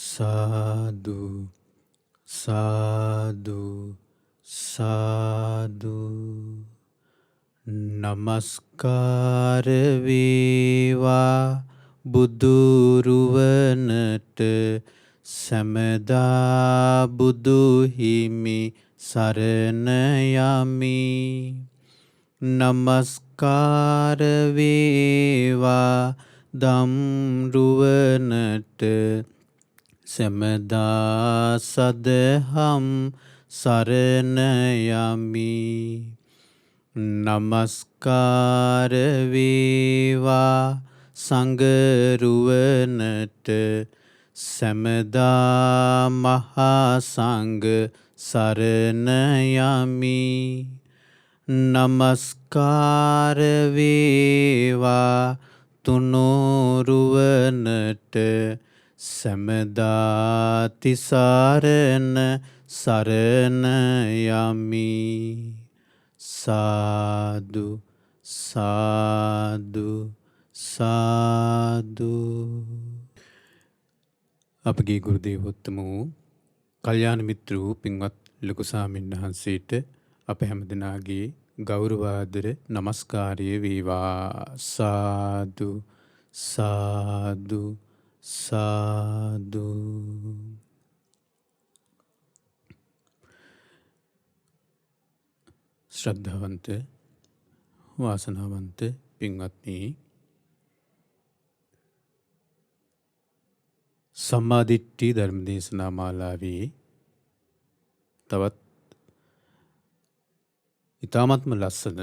සාදු සාදු සාදු නමස්කාර වේවා බුදුරුවනට සැමදා බුදු හිමි සරණ යමි. නමස්කාර වේවා දම්රුවනට සැමදා සදහම් සරණ යමි. නමස්කාර වේවා සංඝරුවනට සැමදා මහා සංඝ සරණ යමි. නමස්කාර වේවා තුනුරුවනට සැමදා තිසරණ සරණ යමි. සාදු සාදු සාදු. අපගේ ගුරු දේවෝත්තම වූ කල්යාණ මිත්‍ර වූ පින්වත් ලොකු ස්වාමීන් වහන්සේට අප හැමදෙනාගේ ගෞරවාදර නමස්කාරය වේවා. සාදු සාදු සාදු. ශ්‍රද්ධාවන්ත වාසනාවන්ත පින්වත්නි, සම්මා දිට්ඨි ධර්ම දේශනා මාලාවේ තවත් ඉතාමත්ම ලස්සන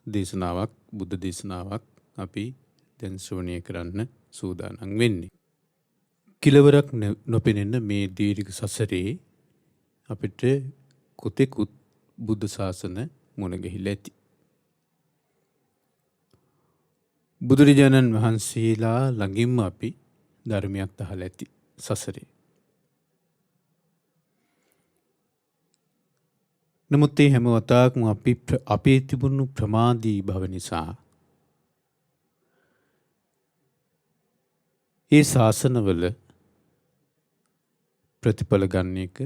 දේශනාවක්, බුද්ධ දේශනාවක් අපි දැන් ශ්‍රවණය කරන්න සූදානම් වෙන්නේ. කිලවරක් නොපෙනෙන මේ දීර්ඝ සසරේ අපිට කොතෙකුත් බුද්ධ ශාසන මුණ ගැහිලා ඇති. බුදුරජාණන් වහන්සේලා ළඟින්ම අපි ධර්මයක් අහලා ඇති සසරේ. නමුත් ඒ හැම වතාවකම අපේ තිබුණු ප්‍රමාදී භව නිසා ඒ ශාසනවල ප්‍රතිඵල ගන්න එක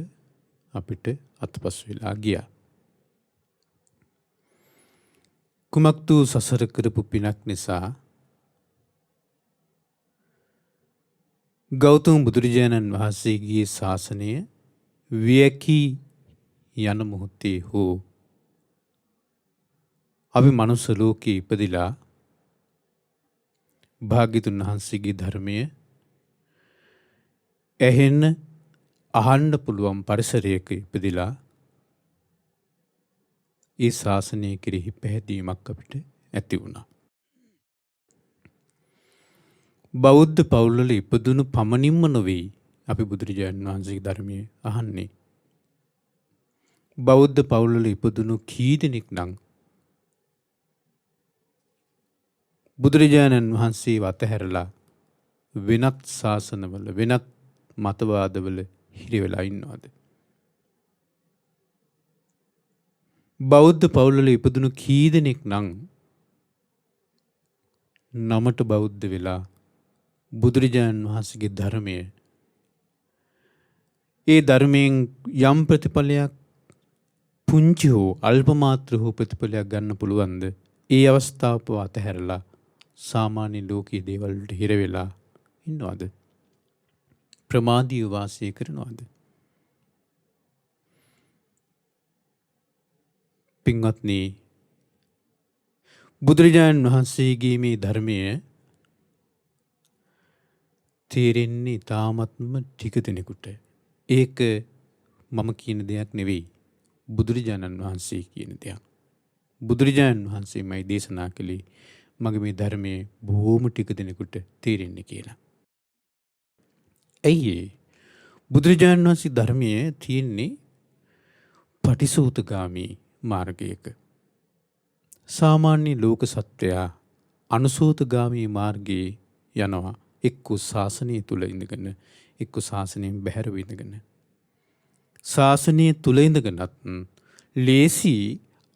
අපිට අතපස් වෙලා ගියා. කුමක්තු සසර කරපු පිනක් නිසා ගෞතම බුදුරජාණන් වහන්සේගේ ශාසනය වියකී යන මොහොතේ හෝ අපි මනුස්ස ලෝකේ ඉපදිලා භාග්‍යතුන් වහන්සේගේ ධර්මය ඇහෙන්න අහන්න පුළුවන් පරිසරයක ඉපදිලා ඒ ශාසනය කෙරෙහි පැහැදීමක් අපිට ඇති වුණා. බෞද්ධ පවුල්වල ඉපදුණු පමණින්ම නොවේ අපි බුදුරජාණන් වහන්සේගේ ධර්මය අහන්නේ. බෞද්ධ පවුල්වල ඉපදුණු කී දෙනෙක් නම් බුදුරජාණන් වහන්සේ අතහැරලා වෙනත් ශාසනවල වෙනත් මතවාදවල හිර වෙලා ඉන්නවද? බෞද්ධ පවුල්වල ඉපදුණු කී දෙනෙක් නම් නමට බෞද්ධ වෙලා බුදුරජාණන් වහන්සේගේ ධර්මය, ඒ ධර්මයෙන් යම් ප්‍රතිඵලයක් පුංචි හෝ අල්ප මාත්‍ර හෝ ප්‍රතිඵලයක් ගන්න පුළුවන්ද? ඒ අවස්ථාව අතහැරලා සාමාන්‍ය ලෝකීය දේවල් වලට හිර වෙලා ඉන්නවද? ප්‍රමාදීව වාසය කරනවද? පින්වත්නි, බුදුරජාණන් වහන්සේගේ මේ ධර්මය තේරෙන්නේ තාමත්ම ටික දෙනෙකුට. ඒක මම කියන දෙයක් නෙවෙයි, බුදුරජාණන් වහන්සේ කියන දෙයක්. බුදුරජාණන් වහන්සේමයි දේශනා කළේ මගේ මේ ධර්මයේ බොහෝම ටික දෙනෙකුට තේරෙන්නේ කියලා. ඇයි ඒ? බුදුරජාණන් වහන්සේ ධර්මයේ තියෙන්නේ පටිසෝතගාමී මාර්ගයක. සාමාන්‍ය ලෝක සත්වයා අනුසෝතගාමී මාර්ගයේ යනවා. එක්ක ශාසනය තුල ඉඳගෙන, එක්ක ශාසනයෙන් බැහැරව ඉඳගෙන. ශාසනය තුල ඉඳගෙනත් ලේසි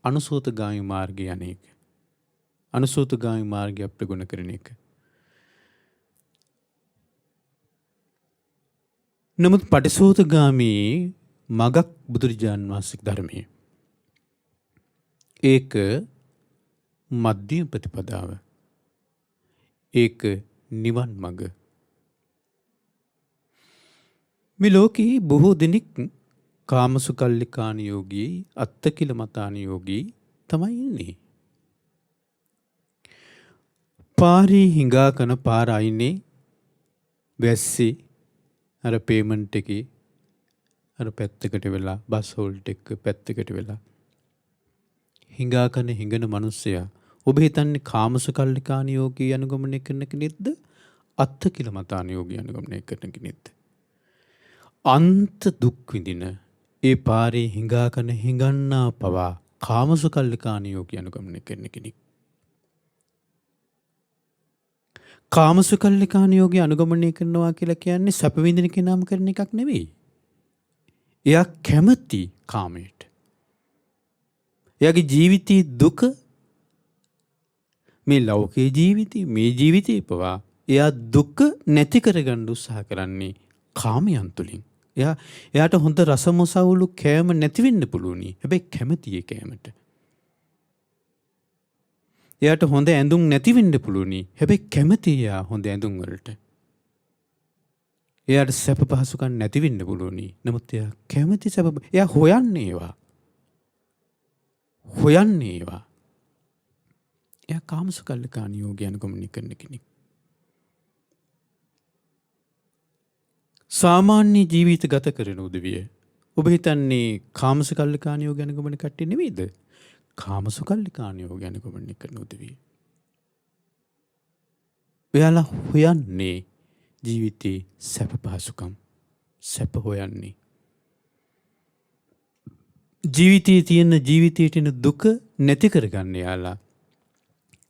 අනුසෝතගාමී මාර්ගය යන එක. අනුසෝතගාමී මාර්ගය ප්‍රගුණ කරන එක. නමුත් පටිසෝතගාමී මගක් බුදුරජාණන් වහන්සේ ධර්මයේ. ඒක මධ්‍යම ප්‍රතිපදාව. ඒක නිවන් මඟ. මේ ලෝකේ බොහෝ දෙනෙක් කාමසුකල්ලිකාන යෝගී අත්තකිලමතාන යෝගී තමයි ඉන්නේ. පාරේ හිඟා කන පාර අයිනේ වැස්සේ අර පේමන්ට් එකේ අර පැත්තකට වෙලා බස් හෝල්ට් එක පැත්තකට වෙලා හිඟා කන හිඟන මිනිස්සයා ඔබ හිතන්නේ කාමසුකල්ලිකාන යෝගී අනුගමනය කරන කෙනෙක්ද අත්තකිලමතාන යෝගී අනුගමනය කරන කෙනෙක්ද? අන්ත දුක් විඳින ඒ පාරේ හිඟා කන හිඟන්නා පවා කාමසුකල්ලිකාන යෝගී අනුගමනය කරන කෙනෙක්. කාමසුකල්ලිකාන යෝගී අනුගමනය කරනවා කියලා කියන්නේ සැප විඳින කෙනාම කරන එකක් නෙවෙයි. එයා කැමති කාමයට. එයාගේ ජීවිතයේ දුක මේ ලෞකික ජීවිතේ මේ ජීවිතේ පවා එයා දුක නැති කරගන්න උත්සාහ කරන්නේ කාමයන් තුලින්. එයාට හොඳ රසමසවුලු කෑම නැති වෙන්න පුළුවනි. හැබැයි කැමති ඒ කෑමට. එයාට හොඳ ඇඳුම් නැති වෙන්න පුළුවනි. හැබැයි කැමති එයා හොඳ ඇඳුම් වලට. එයාට සැප පහසුකම් නැති වෙන්න පුළුවනි. නමුත් එයා කැමති සැප එයා හොයන්නේ ඒවා. එයා කාමසුකල්ලිකාන යෝගී අනුගමනය කරන කෙනෙක්. සාමාන්‍ය ජීවිත ගත කරන උදවිය ඔබ හිතන්නේ කාමසුකල්ලිකාන යෝගී අනුගමනය කට්ටිය නෙවෙයිද? කාමසුකල්ලිකාන යෝගී අනුගමනය කරන උදවිය. එයාලා හොයන්නේ ජීවිතේ සැප පහසුකම්. සැප හොයන්නේ. ජීවිතයේ තියෙන ජීවිතයට එන දුක නැති කරගන්න යාලා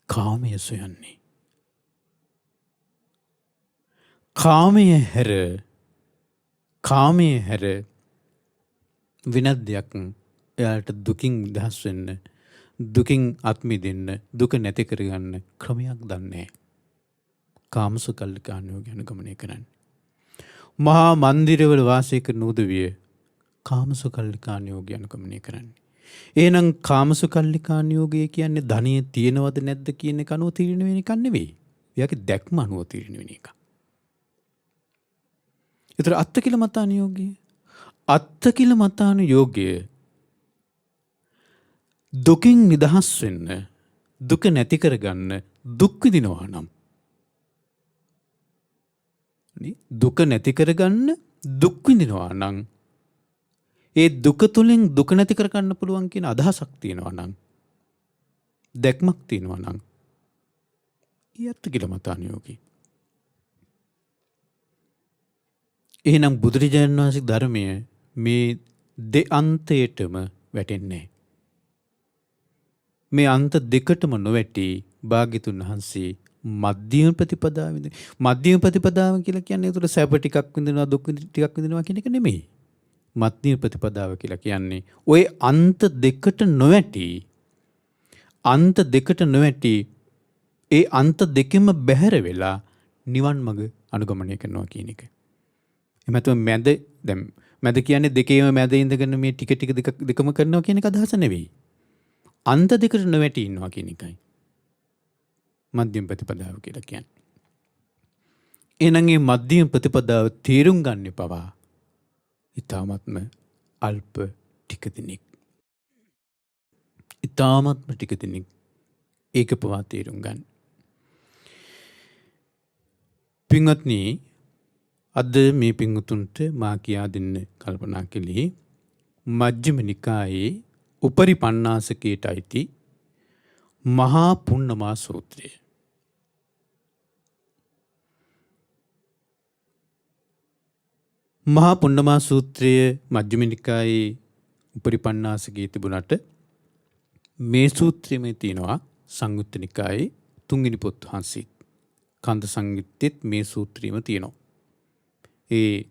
කාමය සොයන්නේ. කාමය හැර වෙනත් දෙයක් එයාට දුකින් නිදහස් වෙන්න, දුකින් අත් මිදෙන්න, දුක නැති කරගන්න ක්‍රමයක් දන්නේ නැහැ. කාමසුකල්ලිකාන යෝගී අනුගමනය කරන්නේ. මහා මන්දිරවල වාසය කරන උදවිය කාමසුකල්ලිකාන යෝගී අනුගමනය කරන්නේ. එහෙනම් කාමසුකල්ලිකාන යෝගී කියන්නේ ධනිය තියෙනවද නැද්ද කියන එක අනුව තීරණය වෙන එකක් නෙවෙයි. එයාගේ දැක්ම අනුව තීරණය වෙන එකක්. ඒතර අත්තකිලමතාන යෝගය දුකින් නිදහස් වෙන්න, දුක නැති කරගන්න, දුක් විඳිනවා නම් දුක නැති කරගන්න දුක් විඳිනවා නම් ඒ දුක තුලින් දුක නැති කරගන්න පුළුවන් කියන අදහසක් තියෙනවා නම් දැක්මක් තියෙනවා නම් අත්තකිලමතාන යෝගී. එහෙනම් බුදුරජාණන් වහන්සේ ධර්මය මේ දෙඅන්තයටම වැටෙන්නේ. මේ අන්ත දෙකටම නොවැටි භාග්‍යතුන් වහන්සේ මධ්‍යම ප්‍රතිපදාව. මධ්‍යම ප්‍රතිපදාව කියලා කියන්නේ ඒතර සැප ටිකක් විඳිනවා දුක් ටිකක් විඳිනවා කියන එක නෙමෙයි. මධ්‍යම ප්‍රතිපදාව කියලා කියන්නේ ওই අන්ත දෙකට නොවැටි ඒ අන්ත දෙකෙම බැහැර වෙලා නිවන් මඟ අනුගමනය කරනවා කියන එක. එමෙතන මැද කියන්නේ දෙකේම මැද ඉඳගෙන මේ ටික දෙකම කරනවා කියන එක අදහස නෙවෙයි. අන්ත දෙකට නොවැටි ඉන්නවා කියන එකයි මධ්‍යම ප්‍රතිපදාව කියලා කියන්නේ. එහෙනම් මේ මධ්‍යම ප්‍රතිපදාව තේරුම් ගන්න පවා ඊ타මත්ම අල්ප ටික දිනෙක ඒක පවා තේරුම් ගන්න. පින්වත්නි, අද මේ පින්වතුන්ට මා කියා දෙන්න කල්පනා කළේ මජ්ක්‍ධිම නිකායේ උපරිපණ්ණාසකයට අයිති මහා පුන්නමා සූත්‍රය. මහා පුන්නමා සූත්‍රය මජ්ක්‍ධිම නිකායේ උපරිපණ්ණාසකයේ තිබුණට මේ සූත්‍රයේම තියෙනවා සංයුත්ත නිකායේ 3 වෙනි පොත් වහන්සේ කන්ද සංයුත්තෙත් මේ සූත්‍රයේම තියෙනවා. ඒ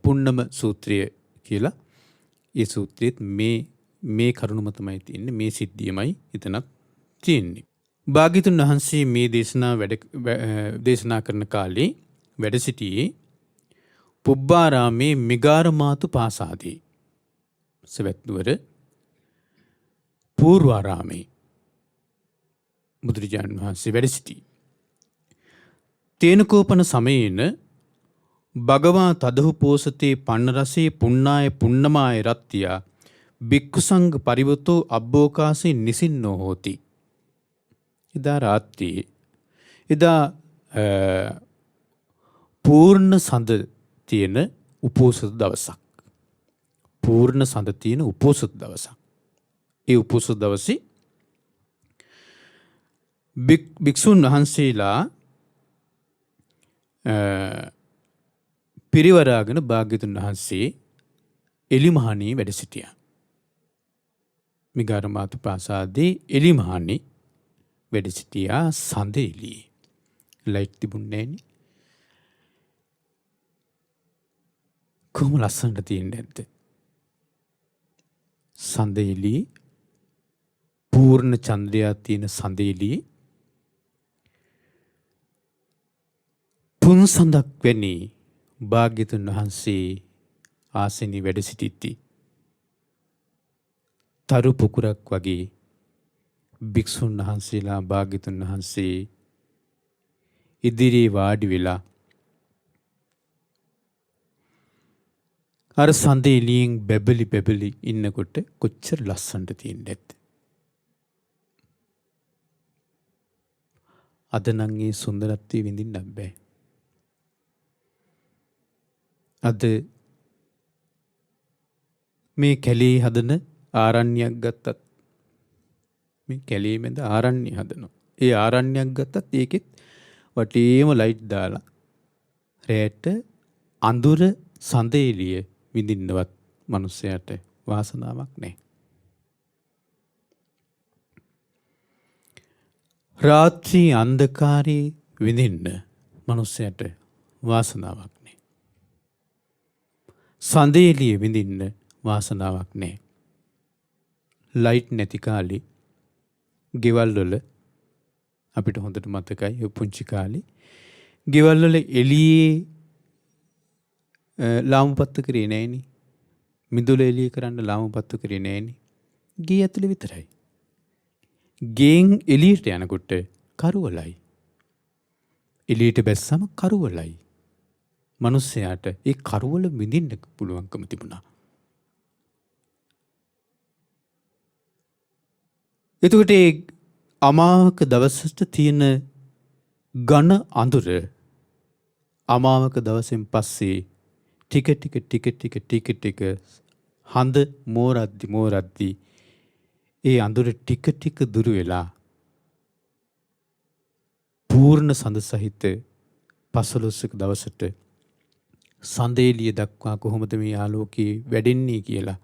පුන්නම සූත්‍රය කියලා ඒ සූත්‍රයේත් මේ කරුණම තමයි තියෙන්නේ. මේ සිද්ධියමයි එතනත් තියෙන්නේ. භාග්‍යතුන් වහන්සේ මේ දේශනා කරන කාලේ වැඩ සිටියේ පුබ්බාරාමේ මිගාරමාතු පාසාදී. සවැත්නුවර පූර්වාරාමේ බුදුරජාණන් වහන්සේ වැඩ සිටි. තේනකෝපන සමයේන භගවා තදහු පෝසතේ පන්නරසේ පුන්නාය පුන්නමාය රත්තියා භික්ඛුසංඝ පරිවතෝ අබ්බෝකාසේ නිසින්නෝ හෝති. එදා රාත්‍රියේ එදා පූර්ණ සඳ තියෙන උපෝසත දවසක්. පූර්ණ සඳ තියෙන උපෝසත දවසක්. ඒ උපෝසත දවසේ භික්ෂුන් වහන්සේලා පිරිවරාගෙන භාග්‍යතුන් වහන්සේ එලිමහනේ වැඩ සිටියා. මිගාරමාතු ප්‍රාසාදයේ එලිමහනේ වැඩ සිටියා සඳ එළියේ. ලයිට් තිබුණේ නැණි. කොහොම ලස්සනට තියෙන්නේ නැද්ද? සඳ එළියේ පූර්ණ චන්ද්‍රයා තියෙන සඳ එළියේ පුන් සඳක් වැනි භාග්‍යතුන් වහන්සේ ආසනයේ වැඩ සිටිද්දී තරු පුකුරක් වගේ භික්ෂුන් වහන්සේලා භාග්‍යතුන් වහන්සේ ඉදිරියේ වාඩි වෙලා අර සඳ එළියෙන් බැබලි බැබලි ඉන්නකොට කොච්චර ලස්සනට තියෙන්නේ නැද්ද? අද නම් ඒ සුන්දරත්වය විඳින්න බෑ. අද මේ කැලේ හදන ආරණ්‍යයක් ගත්තත් මේ කැලේ මැද ආරණ්‍ය හදනවා. ඒ ආරණ්‍යයක් ගත්තත් ඒකෙත් වටේම ලයිට් දාලා රැට අඳුර සඳ එළිය විඳින්නවත් මිනිස්සයාට වාසනාවක් නැහැ. රාත්‍රී අන්ධකාරයේ විඳින්න මිනිස්සයාට වාසනාවක් නැහැ. සඳ එළිය විඳින්න වාසනාවක් නැහැ. ලයිට් නැති කාලේ ගෙවල් වල අපිට හොඳට මතකයි පුංචි කාලේ ගෙවල් වල එළියේ ලාම්පත්තු කරේ නැහෙනි. මිදුල එළිය කරන්න ලාම්පත්තු කරේ නැහෙනි. ගේ ඇතුලේ විතරයි. ගෙන් එළියට යනකොට කරුවලයි. එළියට බැස්සම කරුවලයි. මිනිස්සයාට ඒ කරුවල විඳින්න පුළුවන්කම තිබුණා. එතකොට ඒ අමාවක දවසට තියෙන ඝන අඳුර අමාවක දවසෙන් පස්සේ ටික හඳ මෝරද්දි ඒ අඳුර ටික දුරු වෙලා පූර්ණ සඳ සහිත 15ක දවසට සඳ එළිය දක්වා කොහොමද මේ ආලෝකයේ වැඩෙන්නේ කියලා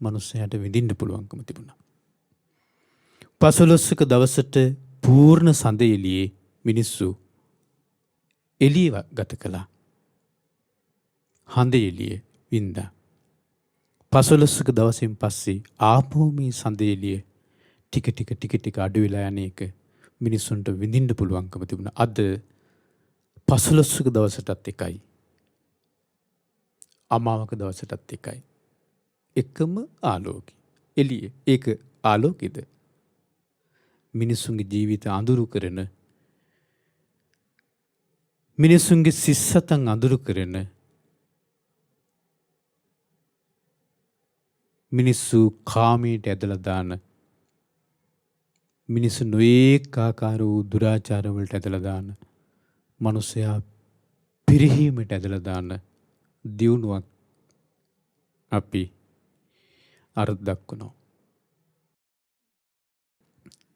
මනුස්සයාට විඳින්න පුළුවන්කම තිබුණා. 15ක දවසට පූර්ණ සඳ එළියේ මිනිස්සු එළිය ගත කළා. හඳ එළිය වින්දා. 15ක දවසෙන් පස්සේ ආපහු මේ සඳ එළිය ටික අඩු වෙලා යන එක මිනිස්සුන්ට විඳින්න පුළුවන්කම තිබුණා. අද 15ක දවසටත් එකයි. අමාවක දවසටත් එකයි. එකම ආලෝකය. එළිය. ඒක ආලෝකෙද? මිනිස්සුන්ගේ ජීවිත අඳුරු කරන මිනිස්සුන්ගේ සිස්සතන් අඳුරු කරන මිනිස්සු කාමයට ඇදලා දාන මිනිස්සු නොඑක ආකාර වූ දුරාචාර වලට ඇදලා දාන මනුස්සයා පිරිහීමට ඇදලා දාන දියුණුවක් අපි අර්ථ දක්වනවා.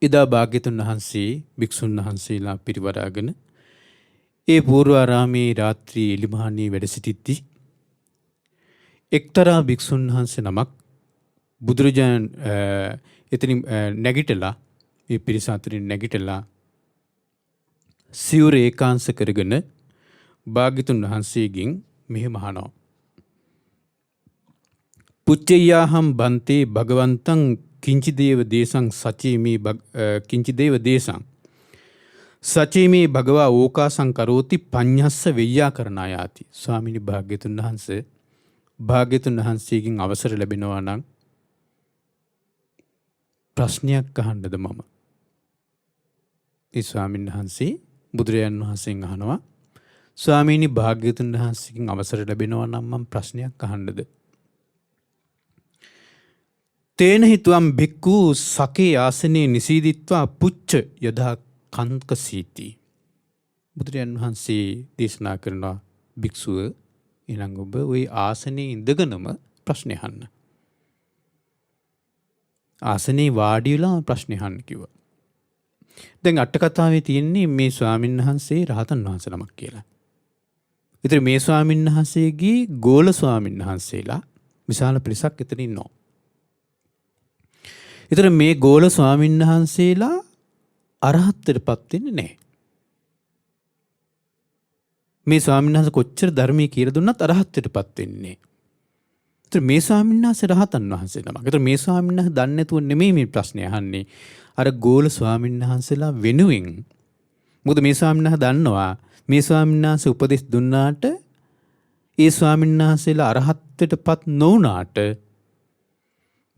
එදා භාග්‍යතුන් වහන්සේ භික්ෂුන් වහන්සේලා පිරිවරාගෙන ඒ පූර්වාරාමේ රාත්‍රී එලිමහනේ වැඩ සිටිද්දී එක්තරා භික්ෂුන් වහන්සේ නමක් බුදුරජාණන් එතනින් නැගිටලා මේ පිරිස අතරින් නැගිටලා සිවුර ඒකාංශ කරගෙන භාග්‍යතුන් වහන්සේගෙන් මෙහෙම අහනවා. පුච්චයාහම් බන්තේ භගවන්තං කිංචිදේව දේශං සචීමි කිංචිදේව දේශං සචීමේ භගවා ඕකාසං කරෝති පඤ්ඤස්ස වෙය්‍යාකරණායාති. ස්වාමීනි භාග්‍යතුන් වහන්සේ භාග්‍යතුන් වහන්සේගෙන් අවසර ලැබෙනවා නම් ප්‍රශ්නයක් අහන්නද මම? ඒ ස්වාමීන් වහන්සේ බුදුරජාන් වහන්සේගෙන් අහනවා ස්වාමීනි භාග්‍යතුන් වහන්සේගෙන් අවසර ලැබෙනවා නම් මම ප්‍රශ්නයක් අහන්නද? තේන හිතුවම් භික්ඛු සකේ ආසනේ නිසීදිත්වා පුච්ච යදා කන්කසීති. බුදුරජාන් වහන්සේ දේශනා කරනවා භික්ෂුව එනම් ඔබ ওই ආසනේ ඉඳගෙනම ප්‍රශ්න අහන්න. ආසනේ වාඩි වෙලා ප්‍රශ්න අහන්න කිව්වා. දැන් අට කතාවේ තියෙන්නේ මේ ස්වාමීන් වහන්සේ රහතන් වහන්සේ නමක් කියලා. ඉතින් මේ ස්වාමීන් වහන්සේගේ ගෝල ස්වාමීන් වහන්සේලා විශාල පිරිසක් එතන ඉන්නවා. ඉතින් මේ ගෝල ස්වාමීන් වහන්සේලා අරහත්ත්වයටපත් වෙන්නේ නැහැ. මේ ස්වාමීන් වහන්සේ කොච්චර ධර්මයේ කියලා දුන්නත් අරහත්ත්වයටපත් වෙන්නේ නැහැ. ඉතින් මේ ස්වාමීන් වහන්සේ රහතන් වහන්සේ නමක්. ඉතින් මේ ස්වාමීන් වහන්සේ දන්නේ නැතුව නෙමෙයි මේ ප්‍රශ්නේ අහන්නේ. අර ගෝල ස්වාමීන් වහන්සේලා වෙනුවෙන්. මොකද මේ ස්වාමීන් වහන්සේ දන්නවා මේ ස්වාමීන් වහන්සේ උපදෙස් දුන්නාට ඒ ස්වාමීන් වහන්සේලා අරහත්ත්වයටපත් නොවුනාට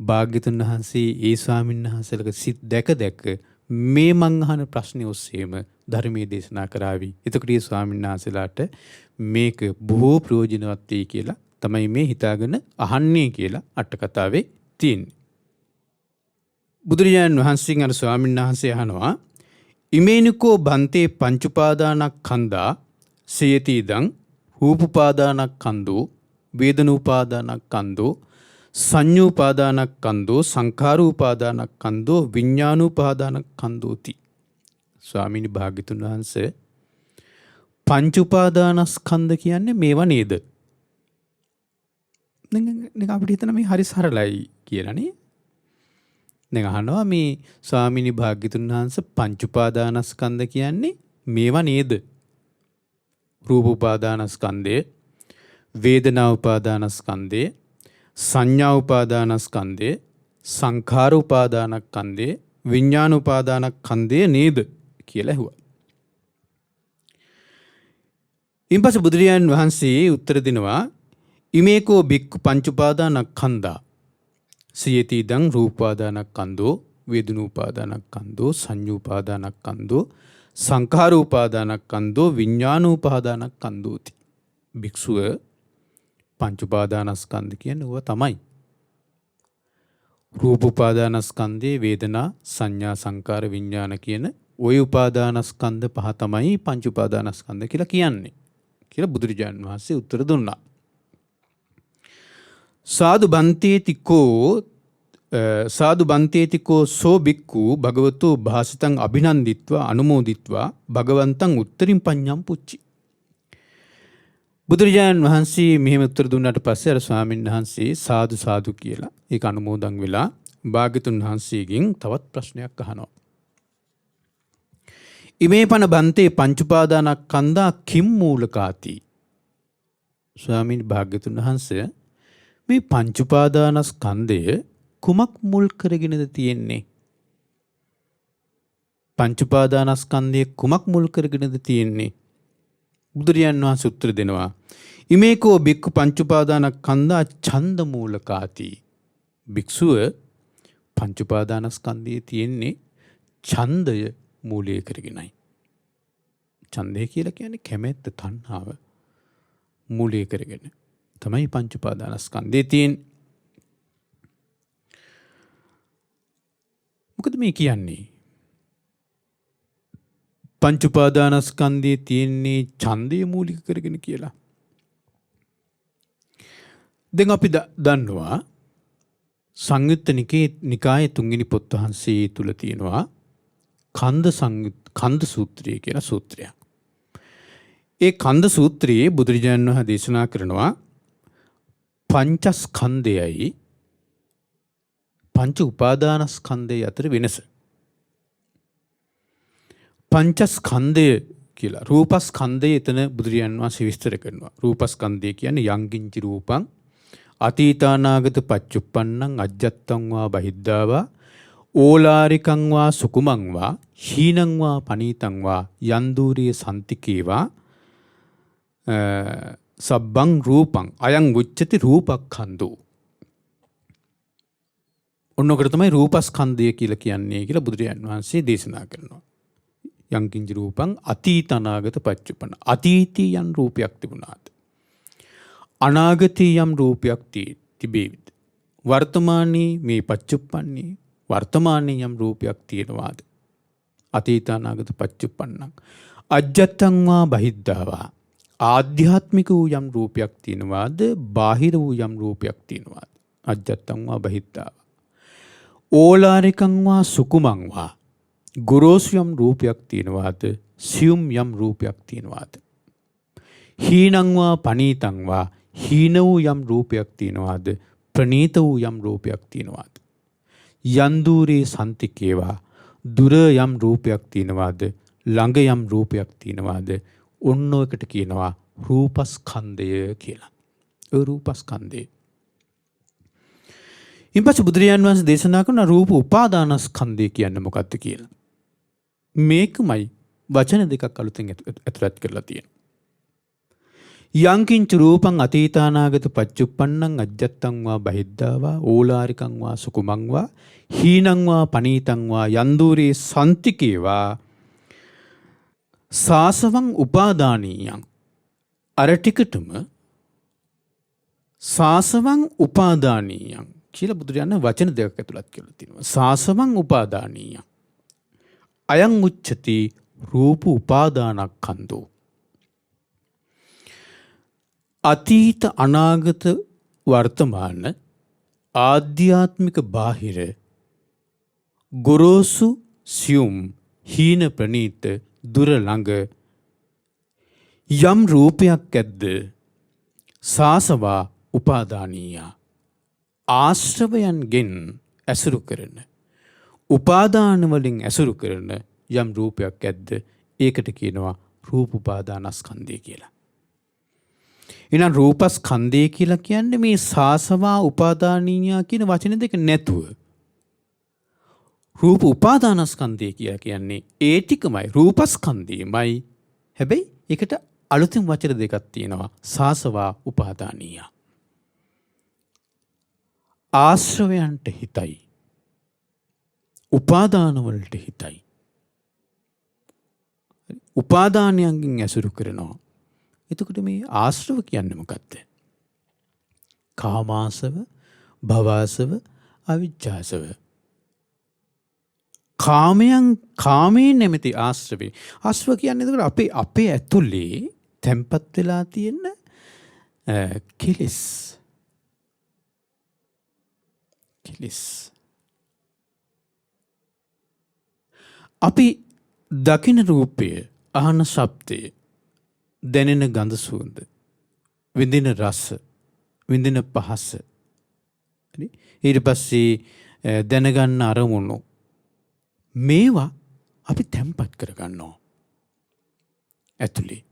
භාග්‍යතුන් වහන්සේ ඒ ස්වාමීන් වහන්සේලගේ සිත් දැක මේ මං අහන ප්‍රශ්නේ ඔස්සේම ධර්මයේ දේශනා කරાવી. එතකොට මේ ස්වාමීන් වහන්සේලාට මේක බොහෝ ප්‍රයෝජනවත් වෙයි කියලා තමයි මේ හිතාගෙන අහන්නේ කියලා අට කතාවේ තියෙන්නේ. බුදුරජාණන් වහන්සේගෙන් අර ස්වාමීන් වහන්සේ අහනවා ඉමේනිකෝ බන්තේ පංච උපාදානස්කන්ධා සේති ඉදං රූපපාදානස්කන්ධෝ වේදනෝපාදානස්කන්ධෝ සංඤ්ඤෝපාදානස්කන්ධෝ සංඛාරෝපාදානස්කන්ධෝ විඤ්ඤාණෝපාදානස්කන්ධෝති. ස්වාමීනි භාග්‍යතුන් වහන්සේ පංච උපාදානස්කන්ධ කියන්නේ මේවා නේද? දැන් අපිට හිතන මේ හරි සරලයි කියලානේ. දැන් අහනවා මේ ස්වාමීනි භාග්‍යතුන් වහන්සේ පංච උපාදානස්කන්ධ කියන්නේ මේවා නේද? රූප උපාදානස්කන්ධය, වේදනා උපාදානස්කන්ධය, සංඥා උපාදානස්කන්ධය, සංඛාර උපාදානස්කන්ධය, විඥාන උපාදානස්කන්ධය නේද කියලා ඇහුවා. ඊපස්සේ බුදුරජාණන් වහන්සේ උත්තර දෙනවා ඉමේකෝ බික්ඛු පංච උපාදානස්කන්ධා සියති ඉදං රූපාදානස්කන්ධෝ වේදනෝපාදානස්කන්ධෝ සංඤ්ඤෝපාදානස්කන්ධෝ සංඛාරෝපාදානස්කන්ධෝ විඥානෝපාදානස්කන්ධෝති. භික්ෂුව පංච උපාදානස්කන්ධ කියන්නේ ඕවා තමයි. රූප උපාදානස්කන්ධේ වේදනා සංඥා සංකාර විඥාන කියන ওই උපාදානස්කන්ධ පහ තමයි පංච උපාදානස්කන්ධ කියලා කියන්නේ කියලා බුදුරජාණන් වහන්සේ උත්තර දුන්නා. සාදු බන්තේතිකෝ සෝ බික්ඛු භගවතෝ භාසිතං අභිනන්දිත්වා අනුමෝදිත්වා භගවන්තං උත්තරින් පඤ්ඤම් පුච්චි. බුදුරජාණන් වහන්සේ මෙහෙම උත්තර දුන්නාට පස්සේ අර ස්වාමීන් වහන්සේ සාදු සාදු කියලා ඒක අනුමෝදන් වෙලා භාග්‍යතුන් වහන්සේගෙන් තවත් ප්‍රශ්නයක් අහනවා. ඉමේපන බන්තේ පංච උපාදානස්කන්ධා කිම් මූලකාති. ස්වාමීන් භාග්‍යතුන් වහන්සේ මේ පංච උපාදානස්කන්ධය කුමක් මුල් කරගෙනද තියෙන්නේ? පංච උපාදානස්කන්ධය කුමක් මුල් කරගෙනද තියෙන්නේ? බුදුරජාණන් වහන්සේ උත්තර දෙනවා ඉමේකෝ බික්ඛු පංච උපාදානස්කන්ධා ඡන්ද මූලකාති. භික්ෂුව පංච උපාදානස්කන්ධයේ තියෙන්නේ ඡන්දය මූලය කරගෙනයි. ඡන්දය කියලා කියන්නේ කැමැත්ත තණ්හාව මූලය කරගෙන තමයි පංච උපාදානස්කන්ධයේ තියෙන්නේ. මොකද මේ කියන්නේ? පංච උපාදානස්කන්ධයේ තියෙන්නේ ඡන්දය මූලික කරගෙන කියලා. දැන් අපි දන්නවා සංයුත්ත නිකායේ තුන්වෙනි පොත් වහන්සේ තුල තියෙනවා කන්ද සූත්‍රය කියලා සූත්‍රයක්. ඒ කන්ද සූත්‍රයේ බුදුරජාණන් වහන්සේ දේශනා කරනවා පංචස්කන්ධයයි පංච උපාදානස්කන්ධය අතර වෙනස. පංචස්කන්ධය කියලා රූපස්කන්ධය එතන බුදුරජාණන් වහන්සේ විස්තර කරනවා. රූපස්කන්ධය කියන්නේ යංකින්චි රූපං අතීතානාගත පච්චුප්පන්නං අජ්ජත්තං වා බහිද්ධා වා ඕලාරිකං වා සුකුමං වා හීනං වා පනීතං වා යන්දූරිය සන්තිකේවා සබ්බං රූපං අයං උච්චති රූපක්ඛන්தோ. ඔන්නෝකට තමයි රූපස්කන්ධය කියලා කියන්නේ කියලා බුදුරජාණන් වහන්සේ දේශනා කරනවා. යං කිංච රූපං අතීත අනාගත පච්චුප්පන්න. අතීතී යම් රූපයක් තිබුණාද, අනාගතී යම් රූපයක් තිබේවිද, වර්තමානයේ මේ පච්චුප්පන්නේ වර්තමානයේ යම් රූපයක් තියෙනවාද, අතීත අනාගත පච්චුප්පන්නං අජ්ජත්තං වා බහිද්ධාවා ආධ්‍යාත්මික වූ යම් රූපයක් තියෙනවාද, බාහිර වූ යම් රූපයක් තියෙනවාද, අජ්ජත්තං වා බහිද්ධාවා ඕලාරිකං වා සුකුමං වා ගොරෝසු යම් රූපයක් තියෙනවාද, සියුම් යම් රූපයක් තියෙනවාද, හීනං වා පනීතං වා හීන වූ යම් රූපයක් තියෙනවාද, ප්‍රනීත වූ යම් රූපයක් තියෙනවාද, යන්දූරේ සන්තිකේවා දුර යම් රූපයක් තියෙනවාද, ළඟ යම් රූපයක් තියෙනවාද, ඔන්න ඔයකට කියනවා රූපස්කන්ධය කියලා. ඒ රූපස්කන්ධය. ඉන්පස්සේ බුදුරජාණන් වහන්සේ දේශනා කරන රූප උපාදානස්කන්ධය කියන්නේ මොකක්ද කියලා. මේකමයි වචන දෙකක් අලුතෙන් ඇතුළත් කරලා තියෙනවා. යං කිංච රූපං අතීතානාගත පච්චුප්පන්නං අජ්ජත්තං වා බහිද්ධාවා ඕලාරිකං වා සුකුමං වා හීනං වා පනීතං වා යන්දූරේ සන්තිකේවා සාසවං උපාදානීයං. අර ටිකටම සාසවං උපාදානීයං කියලා බුදුරජාණන් වචන දෙකක් ඇතුළත් කරලා තියෙනවා. සාසවං උපාදානීයං අයං උච්චති රූප උපාදානස්කන්ධෝ. අතීත අනාගත වර්තමාන ආධ්‍යාත්මික බාහිර ගොරෝසු සියුම් හීන ප්‍රනීත දුර ළඟ යම් රූපයක් ඇද්ද සාසවා උපාදානීයා ආශ්‍රවයන්ගෙන් ඇසුරු කරන උපාදාන වලින් ඇසුරු කරන යම් රූපයක් ඇද්ද ඒකට කියනවා රූප උපාදානස්කන්ධය කියලා. එහෙනම් රූපස්කන්ධය කියලා කියන්නේ මේ සාසවා උපාදානීය කියන වචන දෙක නැතුව රූප උපාදානස්කන්ධය කියලා කියන්නේ ඒ ටිකමයි රූපස්කන්ධයමයි. හැබැයි ඒකට අලුතින් වචන දෙකක් තියෙනවා. සාසවා උපාදානීය. ආශ්‍රවයන්ට හිතයි, උපාදාන වලට හිතයි. උපාදානයන්ගෙන් ඇසුරු කරනවා. එතකොට මේ ආශ්‍රව කියන්නේ මොකක්ද? කාමාසව, භවසව, අවිජ්ජාසව. කාමයේ නැමැති ආශ්‍රවේ. ආශ්‍රව කියන්නේ එතකොට අපේ ඇතුලේ තැම්පත් වෙලා තියෙන කෙලෙස්. අපි දකින රූපය, අහන ශබ්දය, දැනෙන ගඳ සුවඳ, විඳින රස, විඳින පහස, ඊට පස්සේ දැනගන්න අරමුණු, මේවා අපි තැම්පත් කරගන්නවා ඇතුලේ.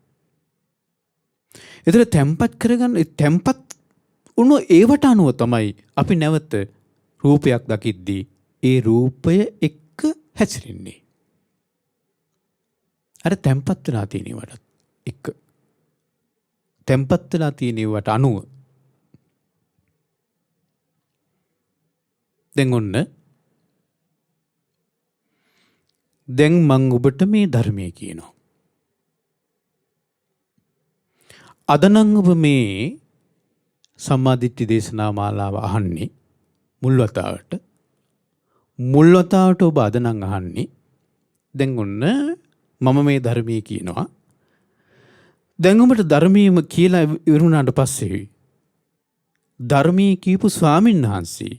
ඒතර තැම්පත් වුණු ඒවට අනුව තමයි අපි නැවත රූපයක් දකිද්දී ඒ රූපය එක්ක හැසිරෙන්නේ. අර තැම්පත් වෙලා තියෙනවට එක්ක තැම්පත් වෙලා තියෙනවට අනුව දැන් මං ඔබට මේ ධර්මයේ කියනවා. අද නම් ඔබ මේ සම්මාදිට්ඨි දේශනා මාලාව අහන්නේ මුල් වතාවට ඔබ අද නම් අහන්නේ. දැන් ඔන්න මම මේ ධර්මයේ කියනවා. දැන් ඔබට ධර්මයේම කියලා ඉවරුණාට පස්සේ ධර්මයේ කියපු ස්වාමීන් වහන්සේ,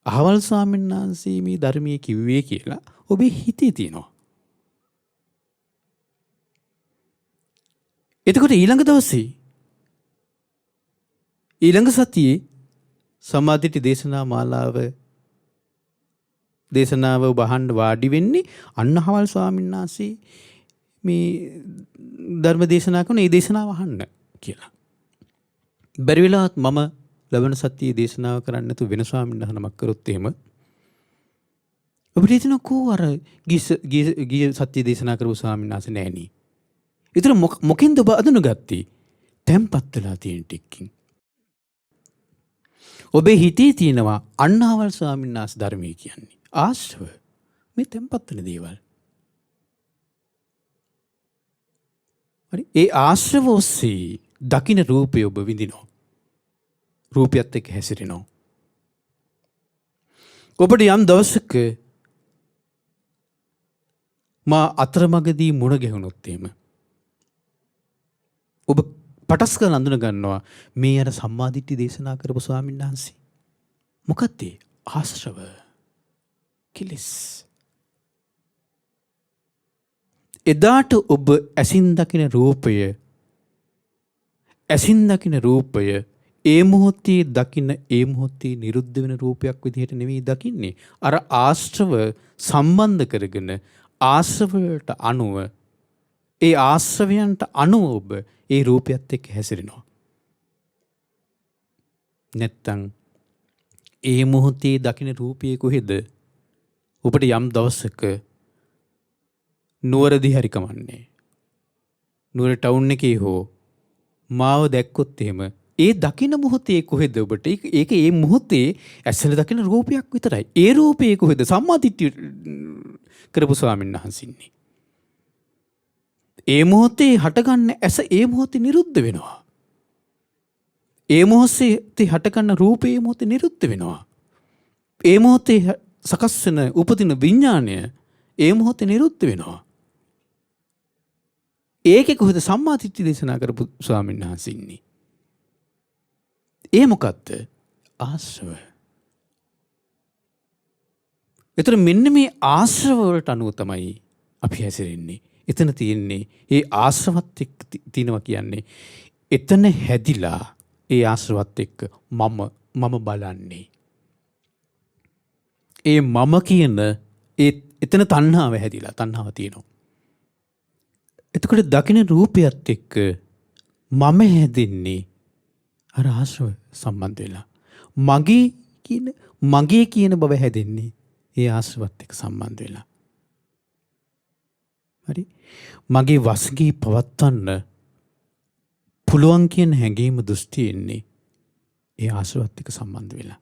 අහවල් ස්වාමීන් වහන්සේ මේ ධර්මයේ කිව්වේ කියලා ඔබේ හිතේ තියෙනවා. එතකොට ඊළඟ දවසේ ඊළඟ සතියේ සම්මාදිට්ඨි දේශනා මාලාව දේශනාව ඔබ අහන්න වාඩි වෙන්නේ අන්න අහවල් ස්වාමීන් වහන්සේ මේ ධර්ම දේශනා කරන ඒ දේශනාව අහන්න කියලා. බැරි වෙලාවත් මම ලබන සතියේ දේශනාව කරන්න නැතුව වෙන ස්වාමීන් වහන්සේ නමක් කරොත් එහෙම අපිට හිතෙනකෝ අර ගිය සත්‍ය දේශනා කරපු ස්වාමීන් වහන්සේ නෑනේ. ඒතර මොකෙන්ද ඔබ අඳුනගත්තේ? තැම්පත් වෙලා තියෙන ටිකකින්. ඔබේ හිතේ තියෙනවා අන්නාවල් ස්වාමීන් වහන්සේ ධර්මයේ කියන්නේ. ආශ්‍රව මේ තැම්පත් වෙන දේවල්. හරි. ඒ ආශ්‍රව ඔස්සේ දකින්න රූපය ඔබ විඳිනවා. රූපයත් එක්ක හැසිරෙනවා. ඔබට යම් දවසක මා අතරමඟදී මුණ ගැහුණොත් එහෙම ඔබ පටස් කරලා අඳුන ගන්නවා මේ අර සම්මාදිට්ඨි දේශනා කරපු ස්වාමීන් වහන්සේ. මොකක්ද ඒ? ආශ්‍රව. කිලිස්. එදාට ඔබ ඇසින් දකින රූපය ඒ මොහොතේ දකින ඒ මොහොතේ නිරුද්ධ වෙන රූපයක් විදිහට නෙවෙයි දකින්නේ. අර ආශ්‍රව සම්බන්ධ කරගෙන ආශ්‍රවයට අනුව ඒ ආශ්‍රවයන්ට අනුව ඔබ ඒ රූපයත් එක්ක හැසිරෙනවා. නැත්තම් ඒ මොහොතේ දකින රූපයේ කොහෙද? ඔබට යම් දවසක නුවරදී හරි කමන්නේ. නුවර ටවුන් එකේ හෝ මාව දැක්කොත් එහෙම ඒ දකින මොහොතේ කොහෙද ඔබට? ඒක ඒ මොහොතේ ඇසල දකින රූපයක් විතරයි. ඒ රූපයේ කොහෙද? සම්මාදිට්ඨිය කරපු ස්වාමීන් වහන්සේ ඉන්නේ. ඒ මොහොතේ හටගන්න ඇස ඒ මොහොතේ නිරුද්ධ වෙනවා. ඒ මොහොතේ හටගන්න රූපේ ඒ මොහොතේ නිරුද්ධ වෙනවා. ඒ මොහොතේ සකස් වෙන උපදින විඥාණය ඒ මොහොතේ නිරුද්ධ වෙනවා. ඒකේ කොහෙද සම්මාදිට්ඨිය දේශනා කරපු ස්වාමීන් වහන්සේ ඉන්නේ? ඒ මොකද්ද? ආශ්‍රව. ඒතර මෙන්න මේ ආශ්‍රව වලට අනුව තමයි අපි හැසිරෙන්නේ. එතන තියෙන්නේ ඒ ආශ්‍රවත් එක්ක තිනවා කියන්නේ එතන හැදිලා ඒ ආශ්‍රවත් එක්ක මම බලන්නේ. ඒ මම කියන එතන තණ්හාව හැදිලා තණ්හාව තියෙනවා. එතකොට දකින රූපයත් එක්ක මම හැදින්නේ අර ආශ්‍රව සම්බන්ධ වෙලා. මගේ කියන බව හැදෙන්නේ ඒ ආශ්‍රවත් එක්ක සම්බන්ධ වෙලා. හරි. මගේ වසඟී පවත්වන්න පුළුවන් කියන හැඟීම දෘෂ්ටි එන්නේ ඒ ආශ්‍රවත් එක්ක සම්බන්ධ වෙලා.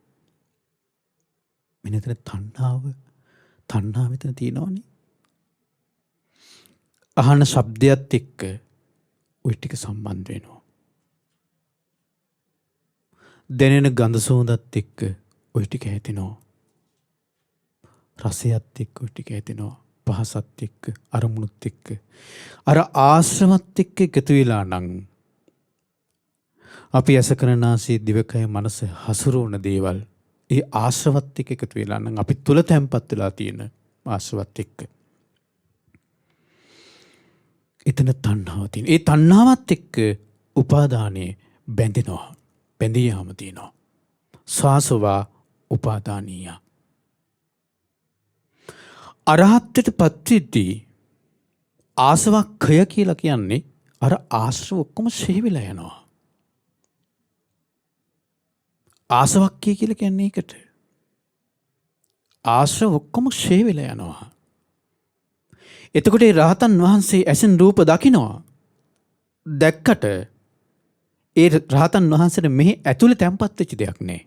මෙන්න එතන තණ්හාව මෙතන තියෙනවනේ. අහන ශබ්දයත් එක්ක ওই ටික සම්බන්ධ වෙනවා. දැනෙන ගඳ සුවඳත් එක්ක ওই ටික හැදෙනවා. රසයත් එක්ක ওই ටික හැදෙනවා. පහසත් එක්ක අරමුණුත් එක්ක අර ආශ්‍රමත් එක්ක එකතු වෙලා නම් අපි ඇස කන නාසය දිවකය මනස හසුරුවන දේවල් ඒ ආශ්‍රවත් එක්ක එකතු වෙලා නම් අපි තුල තැම්පත් වෙලා තියෙන ආශ්‍රවත් එක්ක එතන තණ්හාව තියෙන. ඒ තණ්හාවත් එක්ක උපාදානයේ බැඳෙනවා. බැඳී යාම තියෙනවා. සාසවා උපාදානීය. අරහත්ත්වයට පත්වෙද්දී ආසවක්ඛය කියලා කියන්නේ අර ආශ්‍රව ඔක්කොම ෂේ වෙලා යනවා. ආසවක්ඛය කියලා කියන්නේ ඒකට. ආශ්‍රව ඔක්කොම ෂේ වෙලා යනවා. එතකොට ඒ රහතන් වහන්සේ ඇසෙන් රූප දකිනවා. දැක්කට ඒ රහතන් වහන්සේට මෙහි ඇතුළේ තැම්පත් වෙච්ච දෙයක් නෑ.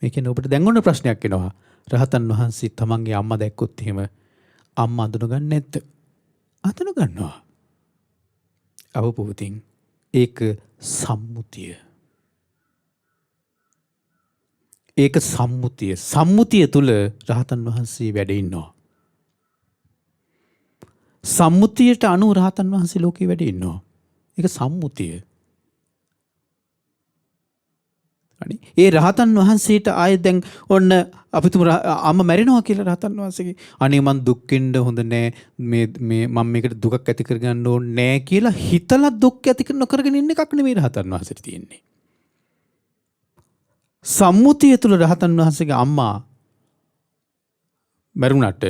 මේ කියන්නේ ඔබට දැන් ඔන්න ප්‍රශ්නයක් එනවා. රහතන් වහන්සේ තමන්ගේ අම්මා දැක්කොත් එහෙම අම්මා අඳුනගන්නේ නැද්ද? අඳුනගන්නවා. අවබෝධයෙන් ඒක සම්මුතිය. ඒක සම්මුතිය. සම්මුතිය තුල රහතන් වහන්සේ වැඩ ඉන්නවා. සම්මුතියට අනුව රහතන් වහන්සේ ලෝකේ වැඩ ඉන්නවා. ඒක සම්මුතිය. ඒ රහතන් වහන්සේට ආයෙ දැන් ඔන්න අපි තුමු අම්ම මැරෙනවා කියලා රහතන් වහන්සේගේ අනේ මං දුක් වෙන්න හොඳ නෑ මේ මම මේකට දුකක් ඇති කරගන්න ඕනේ නෑ කියලා හිතලා දුක් ඇති නොකරගෙන ඉන්න එකක් නෙමෙයි රහතන් වහන්සේට තියෙන්නේ. සම්මුතිය තුළ රහතන් වහන්සේගේ අම්මා මැරුණට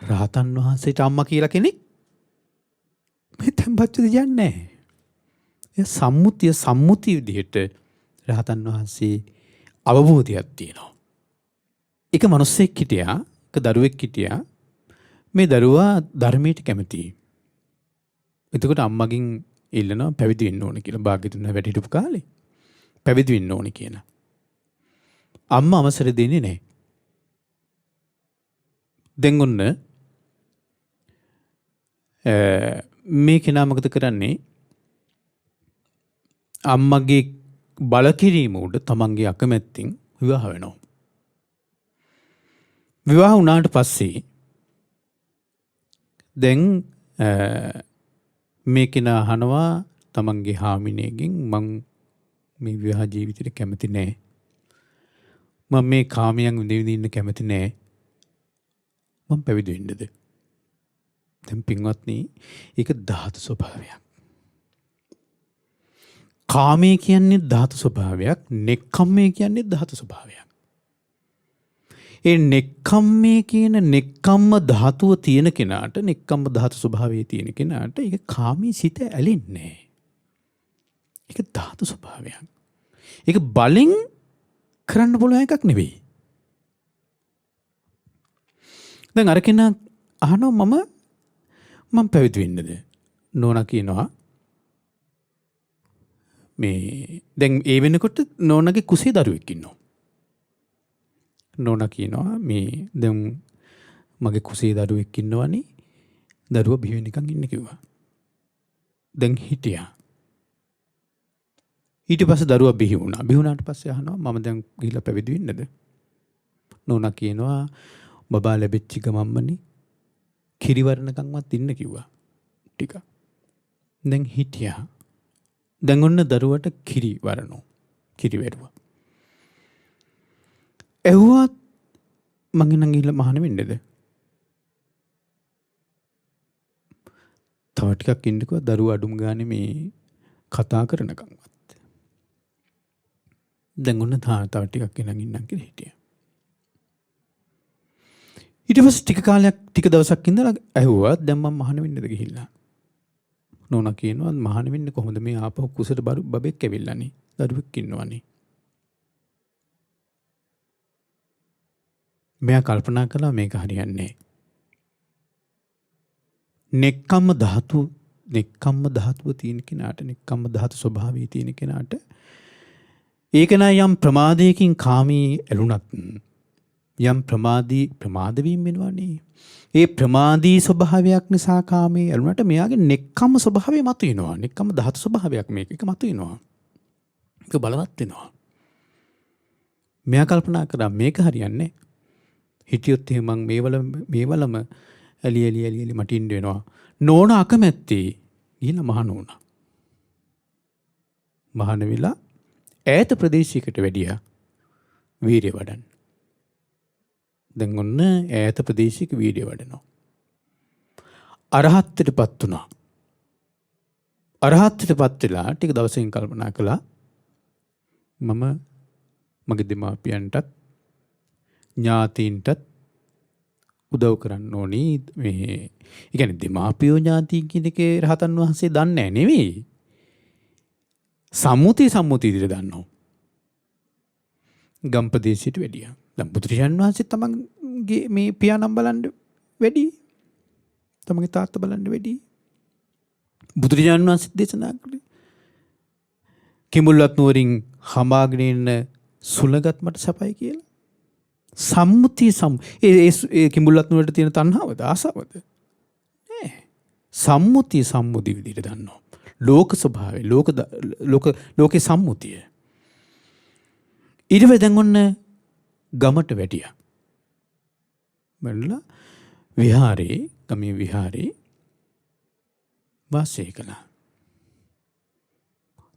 රහතන් වහන්සේට අම්මා කියලා කෙනෙක් මේ තැම්පත් දෙයක් නැහැ. සම්මුතිය විදිහට රහතන් වහන්සේ අවබෝධයක් තියෙනවා. එක මිනිස්සෙක් හිටියා, එක දරුවෙක් හිටියා. මේ දරුවා ධර්මයට කැමතියි. එතකොට අම්මගෙන් ඉල්ලනවා පැවිදි වෙන්න ඕන කියලා. භාග්‍යතුන් වැඩ හිටපු කාලේ පැවිදි වෙන්න ඕන කියලා. අම්මා අවසර දෙන්නේ නැහැ. දැන් ඔන්න මේ කෙනා මොකද කරන්නේ? අම්මගේ බලකිරීම උඩ තමන්ගේ අකමැත්තෙන් විවාහ වෙනවා. විවාහ වුණාට පස්සේ දැන් මේ කෙනා අහනවා තමන්ගේ හාමිනේගෙන්, මං මේ විවාහ ජීවිතේට කැමති නෑ. මම මේ කාමයන් විඳින්න කැමති නෑ. මම පැවිදි වෙන්නද? දැන් පින්වත්නි, ඒක ධාතු ස්වභාවයක්. කාමයේ කියන්නේ ධාතු ස්වභාවයක්, නෙක්ඛම්මයේ කියන්නේ ධාතු ස්වභාවයක්. ඒ නෙක්ඛම්මයේ කියන නෙක්ඛම්ම ධාතුව තියෙන කෙනාට, නෙක්ඛම්ම ධාතු ස්වභාවයේ තියෙන කෙනාට ඒක කාමී සිත ඇලෙන්නේ නැහැ. ඒක ධාතු ස්වභාවයක්. ඒක බලෙන් කරන්න පුළුවන් එකක් නෙවෙයි. දැන් අර කෙනා අහනවා මම පැවිදි වෙන්නද? නෝනා කියනවා මේ දැන් ඒ වෙනකොට නෝනාගේ කුසේ දරුවෙක් ඉන්නවා. නෝනා කියනවා මේ දැන් මගේ කුසේ දරුවෙක් ඉන්නවනේ, දරුවා බිහි වෙනකන් ඉන්න කිව්වා. දැන් හිටියා. ඊට පස්සේ දරුවා බිහි වුණා. බිහි වුණාට පස්සේ අහනවා මම දැන් ගිහිල්ලා පැවිදි වෙන්නද? නෝනා කියනවා බබා ලැබෙච්ච ගමම්මනේ කිරිවරණකම්වත් ඉන්න කිව්වා. ටික. දැන් හිටියා. දැන් ඔන්න දරුවට කිරි වරනෝ. කිරි වැරුවා. ඇහුවත් මං නම් ගිහිල්ලා මහාන වෙන්නද? තව ටිකක් ඉන්නකෝ දරුවා අඩුම ගානේ මේ කතා කරනකම්වත්. දැන් ඔන්න තව ටිකක් ඉඳන් ඉන්නම් කියලා හිටියා. ඊට පස්සේ ටික දවසක් ඉඳලා ඇහුවා දැන් මම මහාන වෙන්නද ගිහිල්ලා? නෝනා කියනවා මහාන වෙන්නේ කොහොමද? මේ ආපහු කුසට බබෙක් ඇවිල්ලානේ. දරුවෙක් ඉන්නවනේ. මෙයා කල්පනා කළා මේක හරියන්නේ නැහැ. නෙක්ඛම්ම ධාතුව තියෙන කෙනාට, නෙක්ඛම්ම ධාතු ස්වභාවයේ තියෙන කෙනාට ඒක යම් ප්‍රමාදයකින් කාමී ඇලුනත්, යම් ප්‍රමාද වීම වෙනවනේ. ඒ ප්‍රමාදී ස්වභාවයක් නිසා කාමී ඇලුනට මෙයාගේ නෙක්ඛම්ම ස්වභාවය මතුවෙනවා. නෙක්ඛම්ම ධාතු ස්වභාවයක් මේක මතුවෙනවා. ඒක බලවත් වෙනවා. මෙයා කල්පනා කරා මේක හරියන්නේ. හිටියොත් එහෙම මං මේවලම ඇලි මට ඉන්න වෙනවා. නෝනා අකමැත්තේ ගිහිල්ලා මහාන වුණා. මහාන වෙලා ඈත ප්‍රදේශයකට වැඩියා වීරිය වඩන්න. දැන් ඔන්න ඈත ප්‍රදේශයක වීරිය වඩනවා. අරහත්ත්වයටපත් වුණා. අරහත්ත්වයටපත් වෙලා ටික දවසකින් කල්පනා කළා මම මගේ දෙමාපියන්ටත් ඥාතීන්ටත් උදව් කරන්න ඕනි. මේ ඒ කියන්නේ දෙමාපියෝ ඥාතීන් කියන එකේ රහතන් වහන්සේ දන්නේ නෙවෙයි. සම්මුති විදිහට දන්නවා. ගම්පදේශයට වැඩියා. දැන් බුදුරජාණන් වහන්සේ තමන්ගේ මේ පියාණන් බලන්න වැඩි. තමන්ගේ තාත්තා බලන්න වැඩි. බුදුරජාණන් වහන්සේ දේශනා කළේ කිඹුල්වත් නුවරින් හඹාගෙන ඉන්න සුළඟත් මට සපයි කියලා. ඒ කිඹුල්වත් නුවරට තියෙන තණ්හාවද, ආසාවද? නෑ. සම්මුති විදිහට දන්නවා. ලෝක ස්වභාවය, ලෝකේ සම්මුතිය. ඊට පස්සේ දැන් ඔන්න ගමට වැටියා. බැලුලා ගමේ විහාරේ වාසය කළා.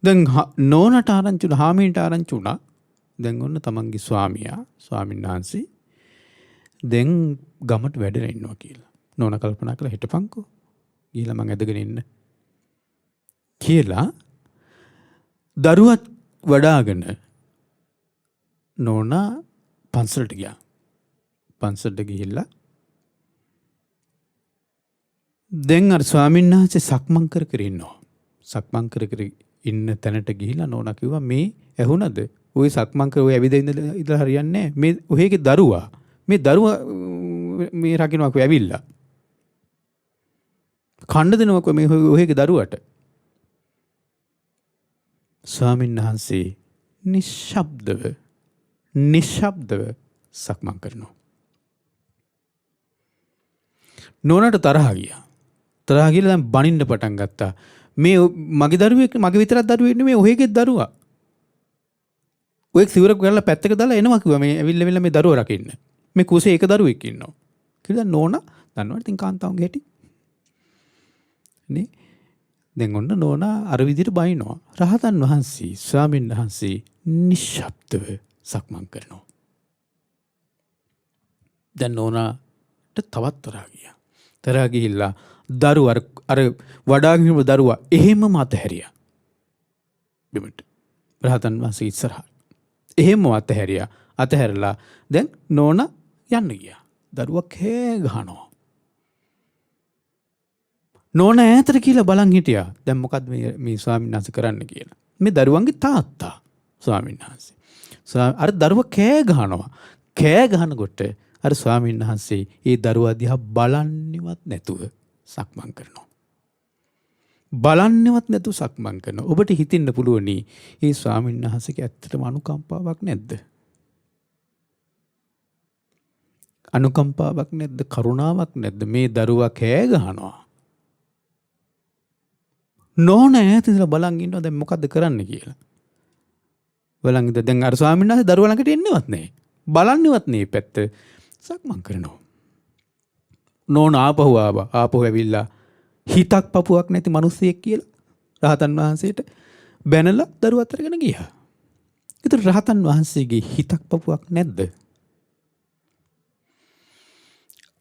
දැන් නෝනට ආරංචි වුණා, හාමින්ට ආරංචි වුණා. දැන් ඔන්න තමන්ගේ ස්වාමීන් වහන්සේ දැන් ගමට වැඩලා ඉන්නවා කියලා. නෝනා කල්පනා කළා හිටපන්කෝ. ගිහලා මං ඇදගෙන ඉන්න කියලා දරුවත් වඩාගෙන නෝනා පන්සලට ගියා. පන්සලට ගිහිල්ලා දැන් අර ස්වාමීන් වහන්සේ සක්මන් කර ඉන්නවා. සක්මන් කර ඉන්න තැනට ගිහිල්ලා නෝනා කිව්වා මේ ඇහුණද? ඔය සක්මන් කර ඔය ඇවිද ඉඳලා හරියන්නේ නැහැ. මේ ඔයගේ දරුවා මේ දරුවා මේ රකින්නකෝ ඇවිල්ලා. කණ්ඩ දෙනවකෝ මේ ඔයගේ දරුවට. ස්වාමීන් වහන්සේ නිශ්ශබ්දව සක්මන් කරනවා. නෝනට තරහ ගියා. තරහ ගිහලා දැන් බනින්න පටන් ගත්තා. මේ මගේ දරුවෙක් මගේ විතරක් දරුවෙක් නෙමෙයි ඔයගේ දරුවා. ඔය සිවුරක් ගාලා පැත්තක දාලා එනවා කිව්වා මේ ඇවිල්ලා මේ දරුවා රකින්න. මේ කුසේ එක දරුවෙක් ඉන්නවා. කියලා නෝනා දන්නවද ඉතින් කාන්තාවන්ගේ හැටි. නේ දැන් ඔන්න නෝනා අර විදිහට බයිනවා. රහතන් වහන්සේ ස්වාමීන් වහන්සේ නිශ්ශබ්දව සක්මන් කරනවා. දැන් නෝනාට තවත් තරහා ගියා. තරහා ගිහිල්ලා දරුවා අර වඩාගෙන ඉන්න දරුවා එහෙමම අතහැරියා. බිමට රහතන් වහන්සේ ඉස්සරහා. එහෙමම අතහැරියා. අතහැරලා දැන් නෝනා යන්න ගියා. දරුවා කෑ ගහනවා. නෝනා ඈතට කියලා බලන් හිටියා. දැන් මොකද්ද මේ ස්වාමීන් වහන්සේ කරන්න කියලා. මේ දරුවන්ගේ තාත්තා ස්වාමීන් වහන්සේ. අර දරුවා කෑ ගහනවා. කෑ ගහනකොට අර ස්වාමීන් වහන්සේ ඒ දරුවා දිහා බලන්නේවත් නැතුව සක්මන් කරනවා. බලන්නේවත් නැතුව සක්මන් කරනවා. ඔබට හිතෙන්න පුළුවනි මේ ස්වාමීන් වහන්සේගේ ඇත්තටම අනුකම්පාවක් නැද්ද? අනුකම්පාවක් නැද්ද? කරුණාවක් නැද්ද? මේ දරුවා කෑ ගහනවා. නෝනා ඈත ඉඳලා බලන් ඉන්නවා දැන් මොකද්ද කරන්න කියලා. බලන් ඉඳලා දැන් අර ස්වාමීන් වහන්සේ දරුවා ළඟට එන්නේවත් නැහැ. බලන්නේවත් නේ පැත්ත සක්මන් කරනවා. නෝනා ආපහු ඇවිල්ලා හිතක් පපුවක් නැති මිනිස්සෙක් කියලා රහතන් වහන්සේට බැනලා දරුවත් අරගෙන ගියා. ඒතර රහතන් වහන්සේගේ හිතක් පපුවක් නැද්ද?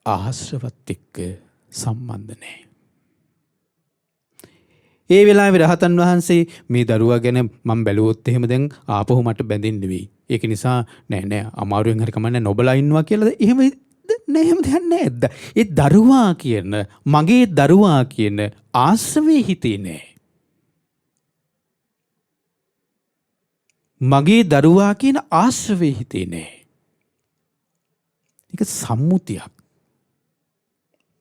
ආශ්‍රවත් එක්ක සම්බන්ධ නැහැ. ඒ වෙලාවේ රහතන් වහන්සේ මේ දරුවා ගැන මම බැලුවොත් එහෙම දැන් ආපහු මට බැඳෙන්න වෙයි. ඒක නිසා නෑ අමාරුවෙන් හරි කමන්නේ නොබලා ඉන්නවා කියලා එහෙම නෑ එහෙම දෙයක් නෑද? ඒ දරුවා කියන මගේ දරුවා කියන ආශ්‍රවේ හිතේ නෑ. මගේ දරුවා කියන ආශ්‍රවේ හිතේ නෑ. ඒක සම්මුතියක්.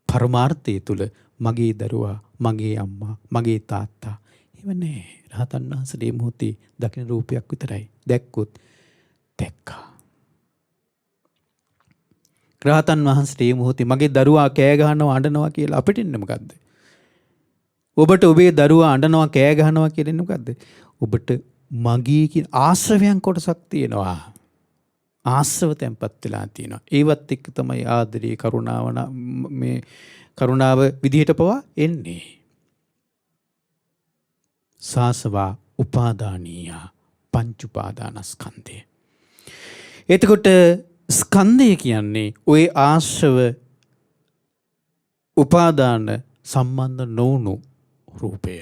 පරමාර්ථය තුල මගේ දරුවා, මගේ අම්මා, මගේ තාත්තා එහෙම නෑ. රහතන් වහන්සේ මේ මොහොතේ දකින රූපයක් විතරයි. දැක්කොත් දැක්කා. රහතන් වහන්සේ මේ මොහොතේ මගේ දරුවා කෑ ගහනවා අඬනවා කියලා අපිට ඉන්නේ මොකද්ද? ඔබට ඔබේ දරුවා අඬනවා කෑ ගහනවා කියලා ඉන්නේ මොකද්ද? ඔබට මගේ කියන ආශ්‍රවයන් කොටසක් තියෙනවා. ආශ්‍රව තැන්පත් වෙලා තියෙනවා. ඒවත් එක්ක තමයි ආදරේ මේ කරුණාව විදිහට පවා එන්නේ. සාසවා උපාදානීය පංච උපාදානස්කන්ධය. එතකොට ස්කන්ධය කියන්නේ ওই ආශ්‍රව උපාදාන සම්බන්ධ නොවුණු රූපය.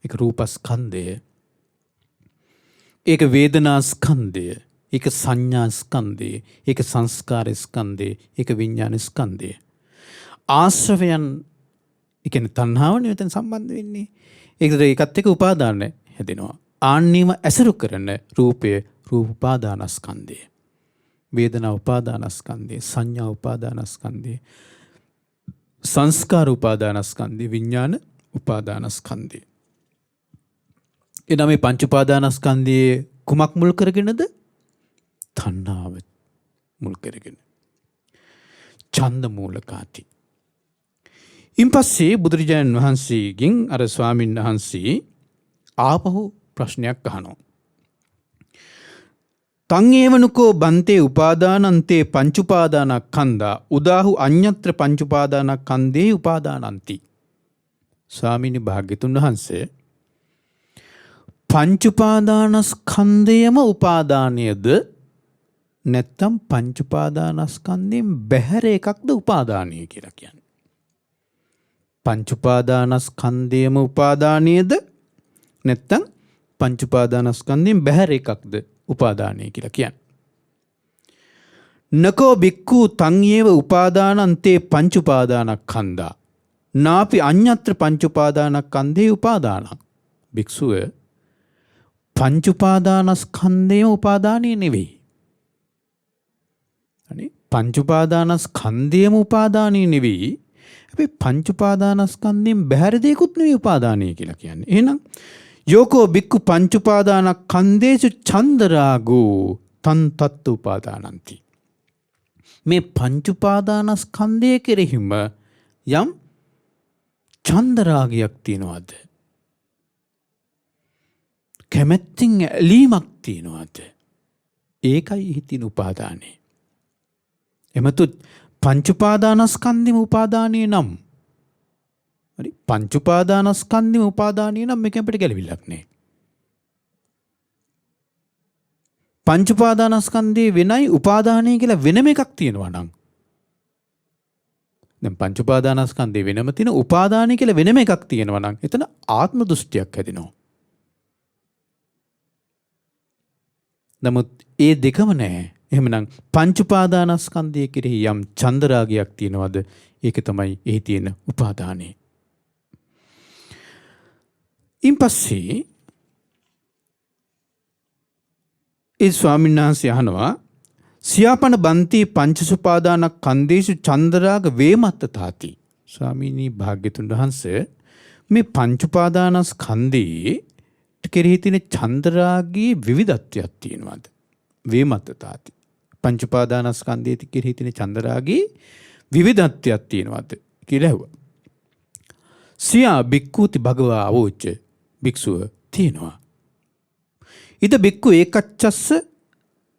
ඒක රූපස්කන්ධය. ඒක වේදනා ස්කන්ධය. ඒක සංඥා ස්කන්ධය. ඒක සංස්කාර ස්කන්ධය. ඒක විඥාන ස්කන්ධය. ආශ්‍රවයන් කියන්නේ තණ්හාවනේ මෙතන සම්බන්ධ වෙන්නේ. ඒකත් එක්ක උපාදාන හැදෙනවා. ආන්නීම ඇසුරු කරන රූපය රූප උපාදානස්කන්ධය. වේදනා උපාදානස්කන්ධය, සංඥා උපාදානස්කන්ධය, සංස්කාර උපාදානස්කන්ධය, විඥාන උපාදානස්කන්ධය. එනනම් මේ පංච උපාදානස්කන්ධයේ කුමක් මුල් කරගෙනද? තණ්හාව මුල් කරගෙන. ඡන්ද මූලකාති. ඉන්පස්සේ බුදුරජාණන් වහන්සේගෙන් අර ස්වාමීන් වහන්සේ ආපහු ප්‍රශ්නයක් අහනවා. තං ඒවනුකෝ බන්තේ උපාදානන්තේ පංච උපාදානස්කන්ධා උදාහු අඤ්ඤත්‍ර පංච උපාදානස්කන්ධේ උපාදානಂತಿ. ස්වාමීනි භාග්‍යතුන් වහන්සේ පංච උපාදානස්කන්ධයම උපාදානයේද නැත්නම් පංච උපාදානස්කන්ධයෙන් බැහැර එකක්ද උපාදානීය කියලා කියන්නේ? පංච උපාදානස්කන්ධයම උපාදානීයද නැත්නම් පංච උපාදානස්කන්ධයෙන් බැහැර එකක්ද උපාදානීය කියලා කියන්නේ? නකෝ බික්ඛු තං ඒව උපාදානන්තේ පංච උපාදානස්කන්ධා නාපි අඤ්ඤත්‍ර පංච උපාදානස්කන්ධේ උපාදානං. භික්ෂුව පංච උපාදානස්කන්ධයම උපාදානීය නෙවෙයි. අනේ පංච උපාදානස්කන්ධයම උපාදානීය නෙවෙයි. හැබැයි පංච උපාදානස්කන්ධයෙන් බැහැර දෙයක්ුත් නෙවෙයි උපාදානීය කියලා කියන්නේ. එහෙනම් යෝකෝ බික්කු පංච උපාදානස්කන්ධේසු චන්දරාගෝ තන් තත්තු උපාදානಂತಿ. මේ පංච උපාදානස්කන්ධය කෙරෙහිම යම් චන්දරාගයක් තියනවාද? කැමැත්තෙන් ඇලීමක් තියනවාද? ඒකයි හිතින් උපාදානය. එමතු පංච උපාදානස්කන්ධෙම උපාදානීය නම් හරි පංච උපාදානස්කන්ධෙම උපාදානීය නම් මේක අපිට ගැලවිලක් නෑ. පංච උපාදානස්කන්ධේ වෙනයි උපාදානය කියලා වෙනම එකක් තියෙනවා නම් දැන් පංච උපාදානස්කන්ධේ වෙනම තියෙන උපාදානය කියලා වෙනම එකක් තියෙනවා නම් එතන ආත්ම දෘෂ්ටියක් හැදෙනවා. නමුත් ඒ දෙකම නැහැ. එහෙමනම් පංච උපාදානස්කන්ධය කෙරෙහි යම් චන්දරාගයක් තියෙනවද? ඒක තමයි එහි තියෙන උපාදානය. ඉන්පස්සේ ඒ ස්වාමීන් වහන්සේ අහනවා සියාපන බන්ති පංචසුපාදානස්කන්ධේසු චන්දරාග වේමත්තතාති. ස්වාමීනි භාග්‍යතුන් වහන්සේ මේ පංච උපාදානස්කන්ධේ කෙරෙහි තියෙන චන්දරාගයේ විවිධත්වයක් තියෙනවාද? වේමත්තතාති. පංච උපාදානස්කන්ධයේ කෙරෙහි තියෙන චන්දරාගයේ විවිධත්වයක් තියෙනවාද කියලා ඇහුවා. සියා බික්කුති භගවා අවෝච භික්ෂුව තියෙනවා. ඉත බික්කු ඒකච්චස්ස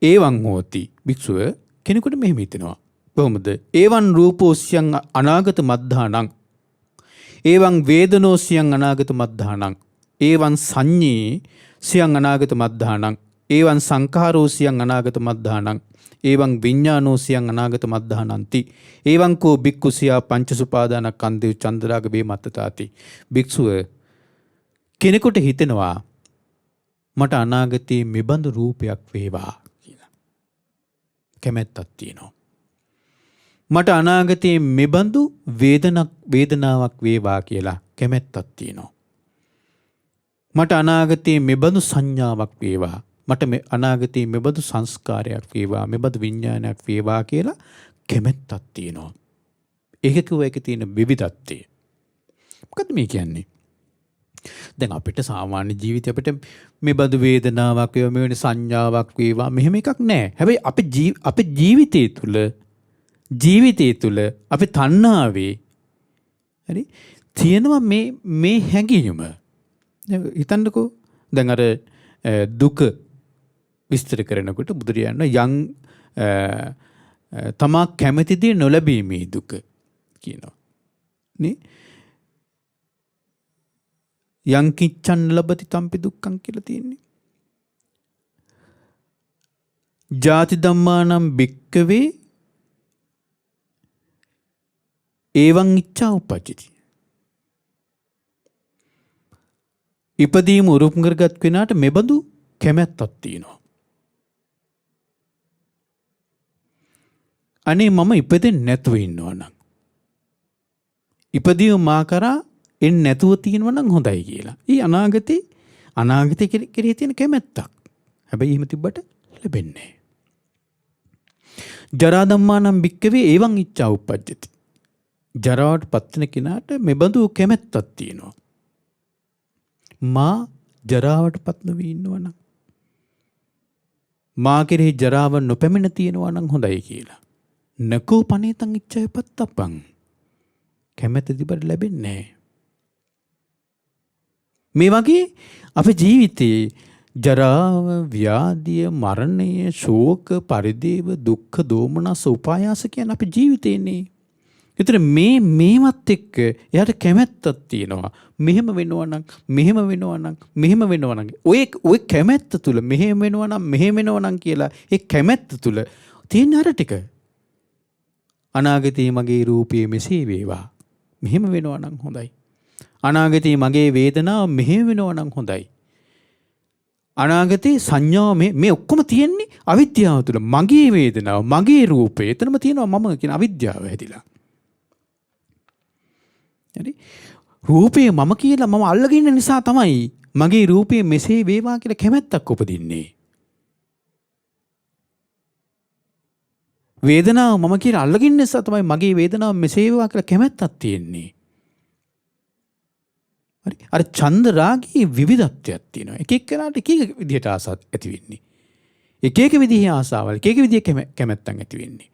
ඒවං හෝති. භික්ෂුව කෙනෙකුට මෙහෙම හිතෙනවා. කොහොමද? ඒවං රූපෝස්යං අනාගත මද්ධානං ඒවං වේදනෝස්යං අනාගත මද්ධානං ඒවං සංඤේ සියං අනාගත මද්ධානං ඒවං සංඛාරෝ සියං අනාගත මද්ධානං ඒවං විඤ්ඤාණෝ සියං අනාගත මද්ධානಂತಿ ඒවං කෝ බික්ඛු සියා පංචසුපාදානස්කන්ධේ චන්දරාග වේමත්තතාති. භික්ෂුව කෙනෙකුට හිතෙනවා මට අනාගතයේ මෙබඳු රූපයක් වේවා කියලා. කැමැත්තක් තියෙනවා. මට අනාගතයේ මෙබඳු වේදනාවක් වේවා කියලා කැමැත්තක් තියෙනවා. මට අනාගතයේ මෙබඳු සංඥාවක් වේවා. මට අනාගතයේ මෙබඳු සංස්කාරයක් වේවා. මෙබඳු විඥානයක් වේවා කියලා කැමැත්තක් තියෙනවා. ඒක කිව්ව එකේ තියෙන විවිධත්වය. මොකද මේ කියන්නේ? දැන් අපිට සාමාන්‍ය ජීවිතේ අපිට මෙබඳු වේදනාවක් වේවා, මෙවැනි සංඥාවක් වේවා මෙහෙම එකක් නැහැ. හැබැයි අපේ ජීවිතය තුළ අපි තණ්හාවේ හරි තියෙනවා මේ හැඟීම. හිතන්නකෝ දැන් අර දුක විස්තර කරනකොට බුදුරජාණන් යම් තමා කැමති දේ නොලැබීමේ දුක කියනවා නේ. යං කිච්ඡන් ලබති තම්පි දුක්ඛං කියලා තියෙන්නේ. ජාති ධම්මානම් භික්කවේ ඒවං ඉච්ඡා උපජ්ජති. ඉපදීම උරුම කරගත් කෙනාට මෙබඳු කැමැත්තක් තියෙනවා. අනේ මම ඉපදෙන්නේ නැතුව ඉන්නවා නම් ඉපදීම මා කරා එන්නේ නැතුව තියෙනවා නම් හොඳයි කියලා. ඊ අනාගතේ කෙරෙහි තියෙන කැමැත්තක්. හැබැයි එහෙම තිබ්බට ලැබෙන්නේ නැහැ. ජරා ධම්මානම් භික්කවේ ඒවං ඉච්ඡා උපජ්ජති. ජරාවට පත්වෙන කෙනාට මෙබඳු කැමැත්තක් තියෙනවා. මා ජරාවට පත් නොවී ඉන්නවා නම් මා කෙරෙහි ජරාව නොපැමිණ තියෙනවා නම් හොඳයි කියලා. නකෝ පනේතං ඉච්ඡය පත්තප්පං. කැමැත්ත තිබට ලැබෙන්නේ නැහැ. මේ වගේ අපේ ජීවිතයේ ජරාව, ව්‍යාධිය, මරණය, ශෝක, පරිදේව, දුක්ඛ, දෝමනස, උපායාස කියන අපේ ජීවිතේනේ. ඒතර මේවත් එක්ක එයාට කැමැත්තක් තියෙනවා. මෙහෙම වෙනවා නම් මෙහෙම වෙනවා නම් ඔය කැමැත්ත තුල මෙහෙම වෙනවා නම් කියලා ඒ කැමැත්ත තුල තියෙන අර ටික අනාගතයේ මගේ රූපයේ මෙසේ වේවා. මෙහෙම වෙනවා නම් හොඳයි. අනාගතයේ මගේ වේදනාව මෙහෙම වෙනවා නම් හොඳයි. අනාගතයේ සංඥාව මේ ඔක්කොම තියෙන්නේ අවිද්‍යාව තුල. මගේ වේදනාව, මගේ රූපය, එතනම තියෙනවා මම කියන අවිද්‍යාව හැදිලා. හරි? රූපේ මම කියලා මම අල්ලගෙන ඉන්න නිසා තමයි මගේ රූපේ මෙසේ වේවා කියලා කැමැත්තක් උපදින්නේ. වේදනාව මම කියලා අල්ලගෙන නිසා තමයි මගේ වේදනාව මෙසේ වේවා කියලා කැමැත්තක් තියෙන්නේ. හරි. අර ඡන්ද රාගයේ විවිධත්වයක් තියෙනවා. එක එක්කෙනාට එක එක විදිහට ආසාවක් ඇති වෙන්නේ. එක එක විදිහේ ආසාවල්, එක එක විදිහේ කැමැත්තක් ඇති වෙන්නේ.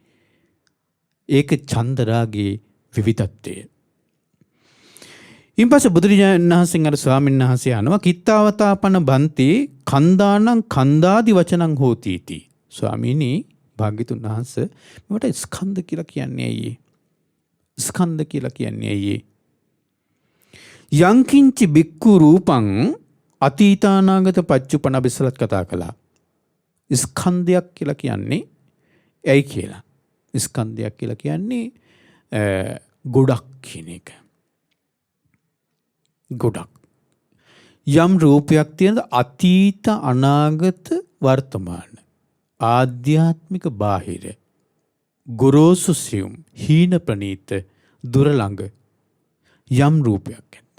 ඒක ඡන්ද රාගයේ විවිධත්වය. ඉන්පස්සේ බුදුරජාණන් වහන්සේ අර ස්වාමීන් වහන්සේ අහනවා කිත්තාවතාපන බන්ති කන්දානං කන්දාදි වචනං හෝති इति. ස්වාමීනි භාග්‍යතුන් වහන්සේ මට ස්කන්ධ කියලා කියන්නේ ඇයි? ස්කන්ධ කියලා කියන්නේ ඇයි? යංකින්චි බික්කු රූපං අතීතානාගත පච්චුපන බිසලත් කතා කළා. ස්කන්ධයක් කියලා කියන්නේ ඇයි කියලා. ස්කන්ධයක් කියලා කියන්නේ ගොඩක් කියන එක. ගොඩක්. යම් රූපයක් තියෙනද අතීත අනාගත වර්තමාන ආධ්‍යාත්මික බාහිර ගොරෝසු සියුම් හීන ප්‍රනීත දුර ළඟ යම් රූපයක් ඇත්ත.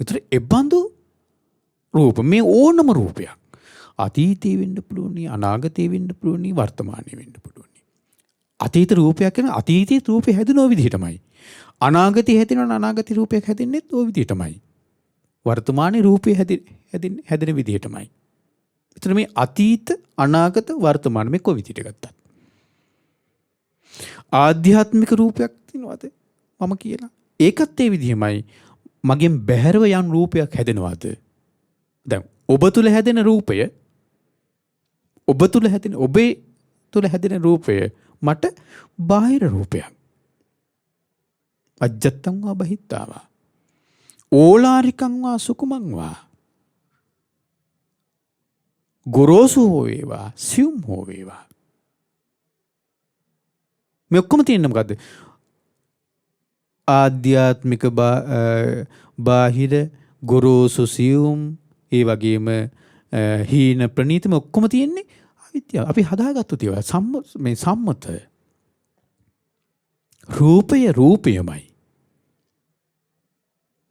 ඒතර එබඳු රූප මේ ඕනම රූපයක් අතීතේ වෙන්න පුළුවනි, අනාගතේ වෙන්න පුළුවනි, වර්තමානයේ වෙන්න පුළුවනි. අතීත රූපයක් කියන අතීතයේ රූපේ හැදෙන ඔය විදිහටමයි. අනාගතයේ හැදෙනවා අනාගතී රූපයක් හැදෙන්නේත් ඔය විදිහටමයි. වර්තමානයේ රූපේ හැදෙන විදිහටමයි. ඒතර මේ අතීත අනාගත වර්තමාන මේ කොයි විදිහට ගත්තත් ආධ්‍යාත්මික රූපයක් තියෙනවද මම කියලා. ඒකත් ඒ විදිහමයි. මගෙන් බැහැරව යම් රූපයක් හැදෙනවද? දැන් ඔබ තුල හැදෙන රූපය ඔබේ තුල හැදෙන රූපය මට බාහිර රූපයක්. අජත්තං වා බහිත්තාවා ඕලාරිකං වා සුකුමං වා ගොරෝසු හෝ වේවා සියුම් හෝ වේවා. මේ ඔක්කොම තියෙන්නේ මොකද්ද? ආධ්‍යාත්මික බාහිර ගොරෝසු සියුම් ඒ වගේම හීන ප්‍රනීතම ඔක්කොම තියෙන්නේ අවිද්‍යාව. අපි හදාගත්තු ඒවා මේ සම්මත රූපයමයි.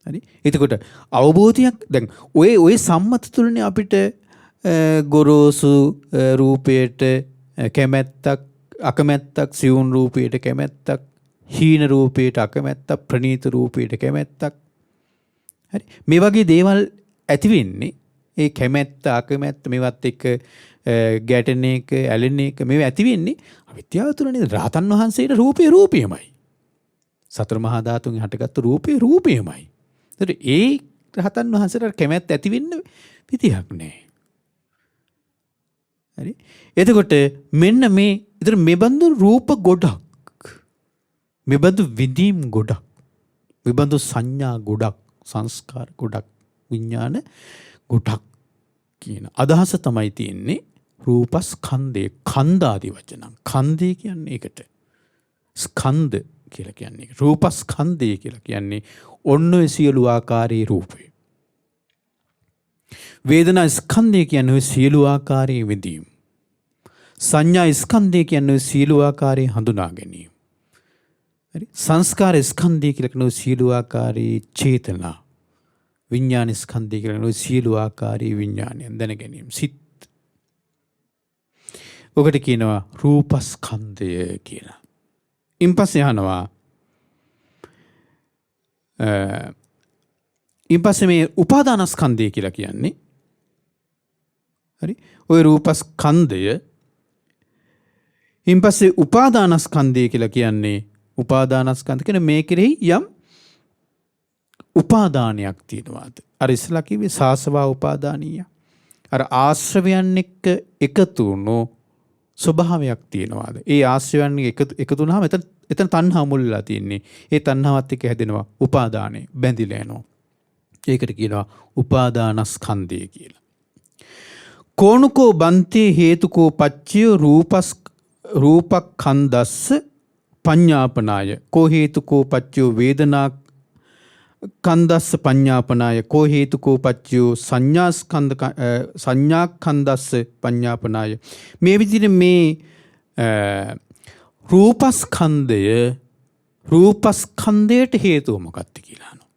හරි. එතකොට අවබෝධයක් දැන් ඔය සම්මත තුලනේ අපිට ගොරෝසු රූපයට කැමැත්තක්, අකමැත්තක්, සියුම් රූපයට කැමැත්තක්, හීන රූපයට අකමැත්තක්, ප්‍රනීත රූපයට කැමැත්තක්. හරි. මේ වගේ දේවල් ඇති වෙන්නේ ඒ කැමැත්ත, අකමැත්ත මේවත් එක්ක ගැටෙන එක, ඇලෙන එක මේව ඇති වෙන්නේ අවිද්‍යාව තුලනේ. රහතන් වහන්සේට රූපයමයි. සතර මහා ධාතුන් හටගත්තු රූපයමයි. ඒතර ඒ රහතන් වහන්සේට කැමැත්ත ඇති වෙන්න විදියක් නැහැ. හරි. එතකොට මෙන්න මේ මෙබඳු රූප ගොඩක්, මෙබඳු විදීම් ගොඩක්, මෙබඳු සංඥා ගොඩක්, සංස්කාර ගොඩක්, විඥාන ගොඩක් කියන අදහස තමයි තියෙන්නේ රූපස්කන්ධේ. කන්දාදි වචනං. කන්දේ කියන්නේ ඒකට. ස්කන්ධ කියලා කියන්නේ රූපස්කන්ධය කියලා කියන්නේ ඔන්න ඔය සියලු ආකාරයේ රූපය. වේදනා ස්කන්ධය කියන්නේ ඔය සියලු ආකාරයේ විඳීම්. සංඥා ස්කන්ධය කියන්නේ ඔය සියලු ආකාරයේ හඳුනා ගැනීම. හරි. සංස්කාර ස්කන්ධය කියලා කියන ඔය සියලු ආකාරයේ චේතනා. විඥාන ස්කන්ධය කියලා කියන ඔය සියලු ආකාරයේ විඥානයන් දැන ගැනීම. සිත්. ඔකට කියනවා රූපස්කන්ධය කියලා. ඉන්පස්සේ අහනවා ඉන්පස්සේ මේ උපාදානස්කන්ධය කියලා කියන්නේ. හරි. ওই රූපස්කන්ධය ඉන්පස්සේ උපාදානස්කන්ධය කියලා කියන්නේ උපාදානස්කන්ධ කියන මේ කෙරෙහි යම් උපාදානයක් තියෙනවාද? අර ඉස්සලා කිව්වේ සාසවා උපාදානීය. අර ආශ්‍රවයන් එක්ක එකතු වුණු ස්වභාවයක් තියෙනවාද? ඒ ආශ්‍රවයන් එකතු වුණාම එතන තණ්හා මුල් වෙලා තියෙන්නේ. ඒ තණ්හාවත් එක්ක හැදෙනවා උපාදානය, බැඳිලා යනවා. ඒකට කියනවා උපාදානස්කන්ධය කියලා. කෝණුකෝ බන්තේ හේතුකෝ පච්චය රූපක්ඛන්දස්ස පඤ්ඤාපනාය කෝ හේතුකෝ පච්චයෝ වේදනා කන්දස්ස පඤ්ඤාපනාය කෝ හේතුකෝ පච්චයෝ සංඥාක්ඛන්දස්ස පඤ්ඤාපනාය. මේ විදිහට මේ රූපස්කන්ධයට හේතුව මොකක්ද කියලා අහනවා.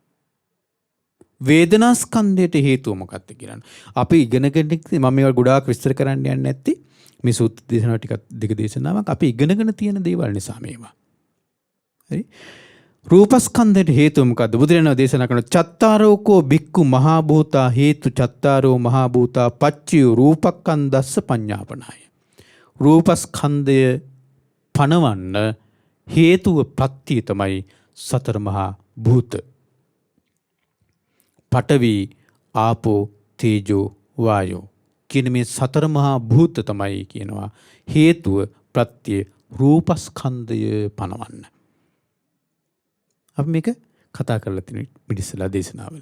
වේදනාස්කන්ධයට හේතුව මොකක්ද කියලා. අපි ඉගෙනගෙන මම මේවා ගොඩාක් විස්තර කරන්න යන්නේ නැත්තේ මේ සූත්‍ර දේශනාව ටිකක් දෙක දේශනාවක් අපි ඉගෙනගෙන තියෙන දේවල් නිසා මේවා. හරි? රූපස්කන්ධයට හේතුව මොකද්ද? බුදුරජාණන් දේශනා කරන චත්තාරෝකෝ බික්කු මහා භූතා හේතු චත්තාරෝ මහා භූතා පච්චයෝ රූපක්ඛන්දස්ස පඤ්ඤාපනාය. රූපස්කන්ධය පනවන්න හේතුව ප්‍රත්‍ය තමයි සතර මහා භූත. පඨවි ආපෝ තේජෝ වායෝ කියන මේ සතර මහා භූත තමයි කියනවා හේතුව ප්‍රත්‍ය රූපස්කන්ධය පනවන්න. අපි මේක කතා කරලා තියෙන මිනිස්සලා දේශනාවල.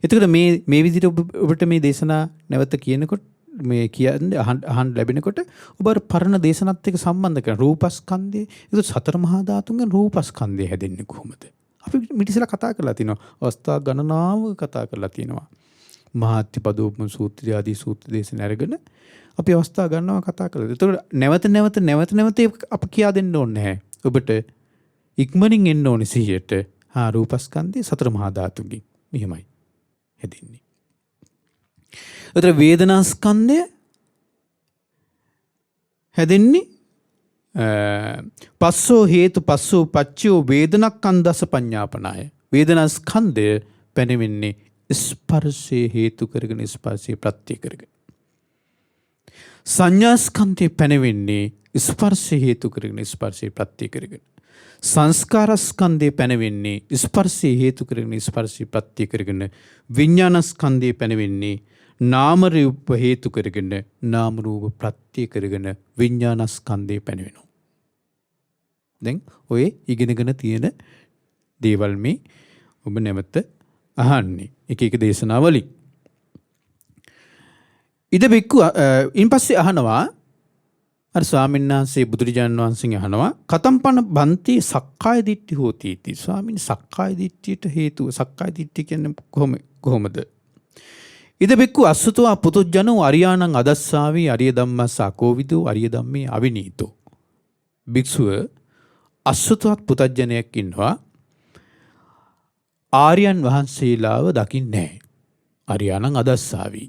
එතකොට මේ විදිහට ඔබට මේ දේශනා නැවත කියනකොට මේ කියන්නේ අහන්න ලැබෙනකොට ඔබ අර පරණ දේශනත් එක්ක සම්බන්ධ කරන රූපස්කන්ධය ඒක සතර මහා ධාතුන්ගෙන් රූපස්කන්ධය හැදෙන්නේ කොහොමද? අපි මිනිස්සලා කතා කරලා තිනවා අවස්ථා ගණනාව කතා කරලා තිනවා. මහත්තිපදෝපම සූත්‍රය ආදී සූත්‍ර දේශන අරගෙන අපි අවස්ථා ගන්නවා කතා කරලා. එතකොට නැවත අපි කියා දෙන්න ඕනේ නැහැ. ඔබට ඉක්මනින් එන්න ඕනේ සිහියට. රූපස්කන්ධය සතර මහා ධාතුන්ගෙන් මෙහෙමයි හැදෙන්නේ. එතන වේදනාස්කන්ධය හැදෙන්නේ පස්සෝ හේතු පස්සෝ පච්චයෝ වේදනක්ඛන්දස්ස පඤ්ඤාපනාය. වේදනාස්කන්ධය පැනෙන්නේ ස්පර්ශයේ හේතු කරගෙන ස්පර්ශයේ ප්‍රත්‍ය කරගෙන. සංඥාස්කන්ධය පැනෙන්නේ ස්පර්ශයේ හේතු කරගෙන ස්පර්ශයේ ප්‍රත්‍ය කරගෙන. සංස්කාරස්කන්ධය පැනෙන්නේ ස්පර්ශයේ හේතු කරගෙන ස්පර්ශයේ ප්‍රත්‍ය කරගෙන. විඥානස්කන්ධය පැනෙන්නේ නාම රූප හේතු කරගෙන නාම රූප ප්‍රත්‍ය කරගෙන විඥානස්කන්ධය පැනෙනවා. දැන් ඔය ඉගෙනගෙන තියෙන දේවල් මේ ඔබ නැවත අහන්නේ එක එක දේශනාවලින්. ඉද බික්කු ඉන්පස්සේ අහනවා අර ස්වාමීන් වහන්සේ බුදුරජාණන් වහන්සේ අහනවා කතම්පන බන්ති සක්කාය දිට්ඨි හෝති इति. ස්වාමීන් සක්කාය දිට්ඨියට හේතුව සක්කාය දිට්ඨිය කියන්නේ කොහොමද? ඉද බික්කු අසුතවා පුතුජනෝ අරියාණං අදස්සාවි අරිය ධම්මස්ස අකෝවිදෝ අරිය ධම්මේ අවිනීතෝ. භික්ෂුව අසුතවත් පුතජනයෙක් ඉන්නවා ආර්යයන් වහන්සේලාව දකින්නේ නැහැ. අරියාණං අදස්සාවි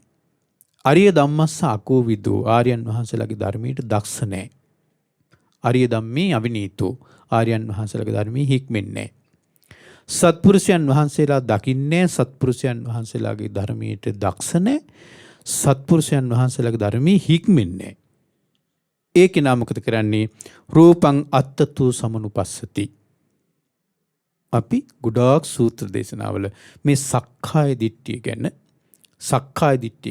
අරිය ධම්මස්ස අකෝවිදෝ ආර්යයන් වහන්සේලාගේ ධර්මයට දක්ෂ නැහැ. අරිය ධම්මේ අවිනීතෝ ආර්යයන් වහන්සේලාගේ ධර්මයේ හික්මෙන්නේ නැහැ. සත්පුරුෂයන් වහන්සේලා දකින්නේ සත්පුරුෂයන් වහන්සේලාගේ ධර්මයට දක්ෂ නැහැ. සත්පුරුෂයන් වහන්සේලාගේ ධර්මයේ හික්මෙන්නේ නැහැ. ඒ කෙනා මොකද කරන්නේ? රූපං අත්තතු සමනුපස්සති. අපි ගොඩාක් සූත්‍ර දේශනාවල මේ සක්කාය දිට්ඨිය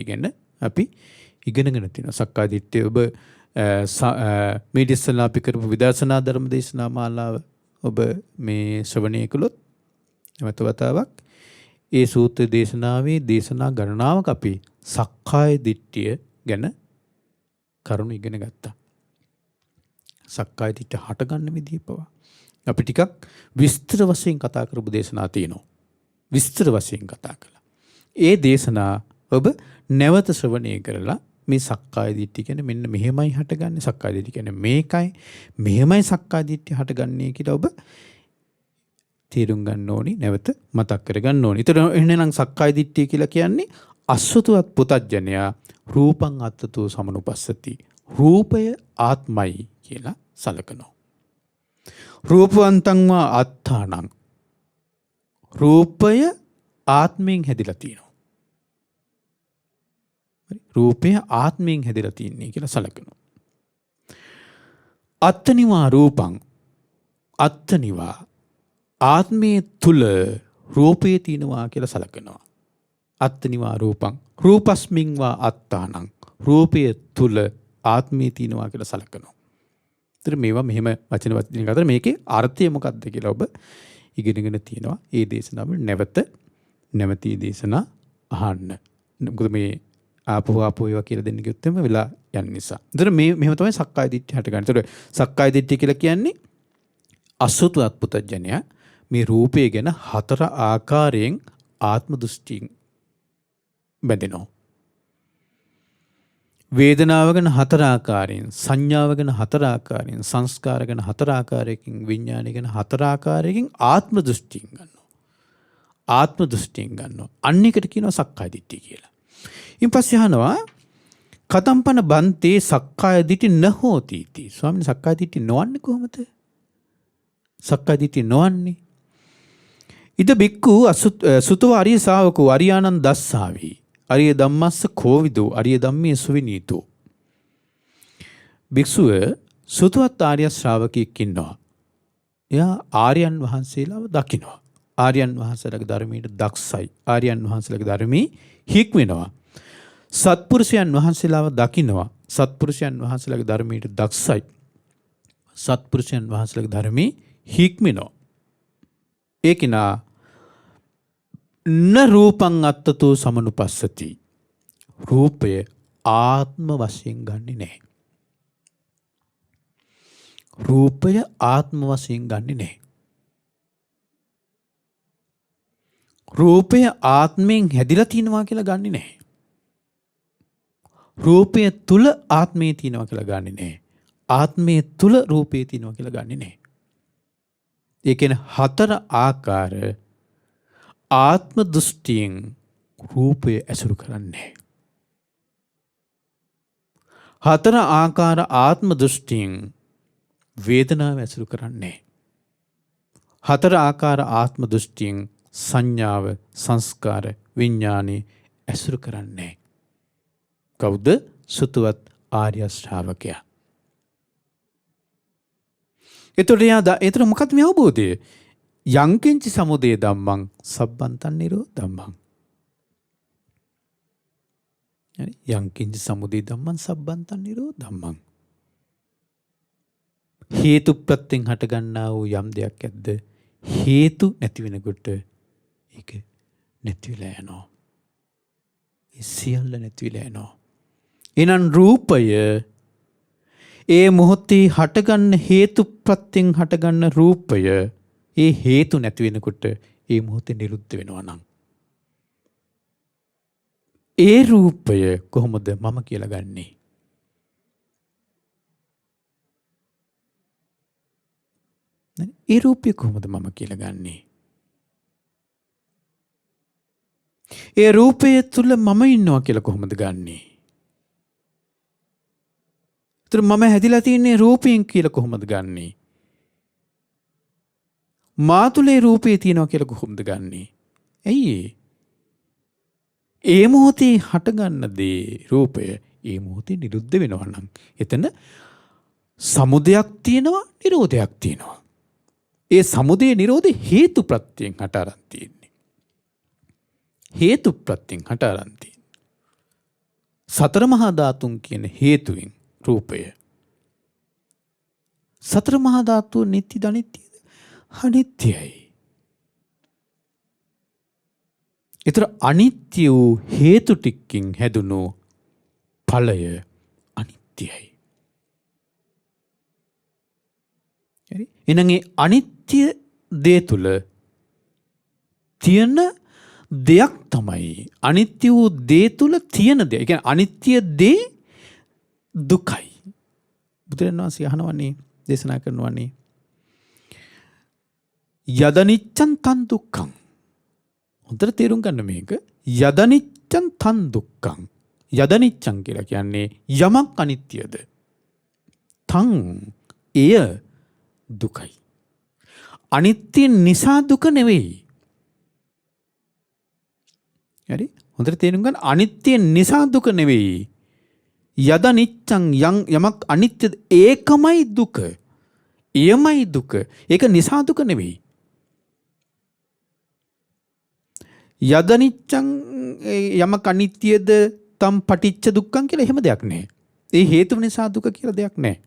ගැන අපි ඉගෙනගෙන තියෙනවා. සක්කාය දිට්ඨිය ඔබ මේ ඉස්සෙල්ලා අපි කරපු විදර්ශනා ධර්ම දේශනා මාලාව ඔබ මේ ශ්‍රවණය කළොත් නැවත වතාවක් ඒ සූත්‍ර දේශනාවේ දේශනා ගණනාවක අපි සක්කාය දිට්ඨිය ගැන කරුණු ඉගෙන ගත්තා. සක්කාය දිට්ඨිය හටගන්න විදිහ පවා අපි ටිකක් විස්තර වශයෙන් කතා කරපු දේශනා තියෙනවා. විස්තර වශයෙන් කතා කළා. ඒ දේශනා ඔබ නැවත ශ්‍රවණය කරලා මේ සක්කාය දිට්ඨිය කියන්නේ මෙන්න මෙහෙමයි හටගන්නේ. සක්කාය දිට්ඨිය කියන්නේ මේකයි. මෙහෙමයි සක්කාය දිට්ඨිය හටගන්නේ කියලා ඔබ තේරුම් ගන්න ඕනි. නැවත මතක් කරගන්න ඕනි. ඒතර එහෙනම් සක්කාය දිට්ඨිය කියලා කියන්නේ අසුතවත් පුතඥයා රූපං අත්තතෝ සමනුපස්සති. රූපය ආත්මයි කියලා සලකනවා. රූපවන්තං වා අත්තානං. රූපය ආත්මයෙන් හැදිලා තියෙනවා. රූපය ආත්මයෙන් හැදිලා තින්නේ කියලා සලකනවා. අත්තනිවා රූපං. අත්තනිවා ආත්මයේ තුල රූපේ තියෙනවා කියලා සලකනවා. අත්තනිවා රූපං. රූපස්මින් වා අත්තානං. රූපය තුල ආත්මයේ තියෙනවා කියලා සලකනවා. ඒතර මේවා මෙහෙම වචන කතර මේකේ අර්ථය මොකක්ද කියලා ඔබ ඉගෙනගෙන තියෙනවා. ඒ දේශනාව නැවතී දේශනා අහන්න. මොකද මේ ආපහු ඒවා කියලා දෙන්න කිව්වොත් එම වෙලා යන නිසා. ඒතර මෙහෙම තමයි සක්කාය දිට්ඨිය හටගන්නේ. ඒතර සක්කාය දිට්ඨිය කියලා කියන්නේ අසුතවත් පුතඥයා මේ රූපය ගැන 4 ආකාරයෙන් ආත්ම දෘෂ්ටියෙන් බැඳෙනවා. වේදනාව ගැන 4 ආකාරයෙන්, සංඥාව ගැන 4 ආකාරයෙන්, සංස්කාර ගැන 4 ආකාරයකින්, විඥානය ගැන 4 ආකාරයකින් ආත්ම දෘෂ්ටියෙන් ගන්නවා. ආත්ම දෘෂ්ටියෙන් ගන්නවා. අන්න එකට කියනවා සක්කාය දිට්ඨිය කියලා. ඊට පස්සේ අහනවා කතම්පන බන්තේ සක්කාය දිට්ඨි නහෝති इति. ස්වාමීන් සක්කාය දිට්ඨිය නොවන්නේ කොහොමද? සක්කාය දිට්ඨිය නොවන්නේ. ඉද බික්කු සුතව අරිය ශාවකෝ අරියානන් දස්සාවි. අරිය ධම්මස්ස කෝවිදෝ අරිය ධම්මේ සුවිනීතෝ. භික්ෂුව සුතවත් ආර්ය ශ්‍රාවකයෙක් ඉන්නවා. එයා ආර්යයන් වහන්සේලාව දකිනවා. ආර්යයන් වහන්සේලාගේ ධර්මයට දක්ෂයි. ආර්යයන් වහන්සේලාගේ ධර්මී හික්මෙනවා. සත්පුරුෂයන් වහන්සේලාව දකිනවා. සත්පුරුෂයන් වහන්සේලාගේ ධර්මයට දක්ෂයි. සත්පුරුෂයන් වහන්සේලාගේ ධර්මී හික්මෙනවා. ඒකිනා න රූපං අත්තතෝ සමනුපස්සති. රූපය ආත්ම වශයෙන් ගන්නෙ නැහැ. රූපය ආත්ම වශයෙන් ගන්නෙ නැහැ. රූපය ආත්මයෙන් හැදිලා තියෙනවා කියලා ගන්නෙ නැහැ. රූපය තුල ආත්මය තියෙනවා කියලා ගන්නෙ නැහැ. ආත්මය තුල රූපය තියෙනවා කියලා ගන්නෙ නැහැ. ඒ කියන්නේ හතර ආකාර ආත්ම දෘෂ්ටියෙන් රූපය ඇසුරු කරන්නේ. හතර ආකාර ආත්ම දෘෂ්ටියෙන් වේදනාව ඇසුරු කරන්නේ. හතර ආකාර ආත්ම දෘෂ්ටියෙන් සංඥාව සංස්කාර විඥානේ ඇසුරු කරන්නේ. කවුද? සුතවත් ආර්ය ශ්‍රාවකයා. එතකොට මොකක්ද මේ අවබෝධය? යංකින්චි සමුදය ධම්මං සබ්බන්තං නිරෝධ ධම්මං. යංකින්චි සමුදය ධම්මං සබ්බන්තං නිරෝධ ධම්මං. හේතු ප්‍රත්‍යයෙන් හටගන්නා වූ යම් දෙයක් ඇද්ද හේතු නැති වෙනකොට ඒක නැති වෙලා යනවා. ඒ සියල්ල නැති වෙලා යනවා. එහෙනම් රූපය ඒ මොහොතේ හටගන්න හේතු ප්‍රත්‍යයෙන් හටගන්න රූපය ඒ හේතු නැති වෙනකොට ඒ මොහොතේ නිරුද්ධ වෙනවා නම් ඒ රූපය කොහොමද මම කියලා ගන්නෙ? ඒ රූපය කොහොමද මම කියලා ගන්නෙ? ඒ රූපය තුල මම ඉන්නවා කියලා කොහොමද ගන්නෙ? ඒතර මම හැදිලා තියන්නේ රූපයෙන් කියලා කොහොමද ගන්නෙ? මා තුලේ රූපේ තියෙනවා කියලා කොහොමද ගන්නෙ? ඇයි ඒ මොහොතේ හටගන්න දේ රූපය ඒ මොහොතේ නිරුද්ධ වෙනවා නම් එතන සමුදයක් තියෙනවා නිරෝධයක් තියෙනවා. ඒ සමුදය නිරෝධය හේතු ප්‍රත්‍යයෙන් හට අරන් තියෙන්නේ. හේතු ප්‍රත්‍යයෙන් හට අරන් තියෙන්නේ. සතර මහා ධාතුන් කියන හේතුවෙන් රූපය. සතර මහා ධාතුව නිත්‍යද අනිත්‍යද? අනිත්‍යයි. ඒතර අනිත්‍ය වූ හේතු ටිකකින් හැදුණු ඵලය අනිත්‍යයි. හරි? එහෙනම් ඒ අනිත්‍ය දේ තුල තියෙන දෙයක් තමයි අනිත්‍ය වූ දේ තුල තියෙන දේ. ඒ කියන්නේ අනිත්‍ය දේ දුකයි. බුදුරජාණන් වහන්සේ අහනවනේ දේශනා කරනවනේ යදනිච්ඡන් තන් දුක්ඛං. හොඳට තේරුම් ගන්න මේක. යදනිච්ඡන් තන් දුක්ඛං. යදනිච්ඡන් කියලා කියන්නේ යමක් අනිත්‍යද. තන් එය දුකයි. අනිත්‍ය නිසා දුක නෙවෙයි. හරි? හොඳට තේරුම් ගන්න. අනිත්‍ය නිසා දුක නෙවෙයි. යදනිච්ඡං යමක් අනිත්‍යද ඒකමයි දුක. එයමයි දුක. ඒක නිසා දුක නෙවෙයි. යදනිච්ඡං යමක් අනිත්‍යද තම් පටිච්ච දුක්ඛං කියලා එහෙම දෙයක් නැහැ. ඒ හේතුව නිසා දුක කියලා දෙයක් නැහැ.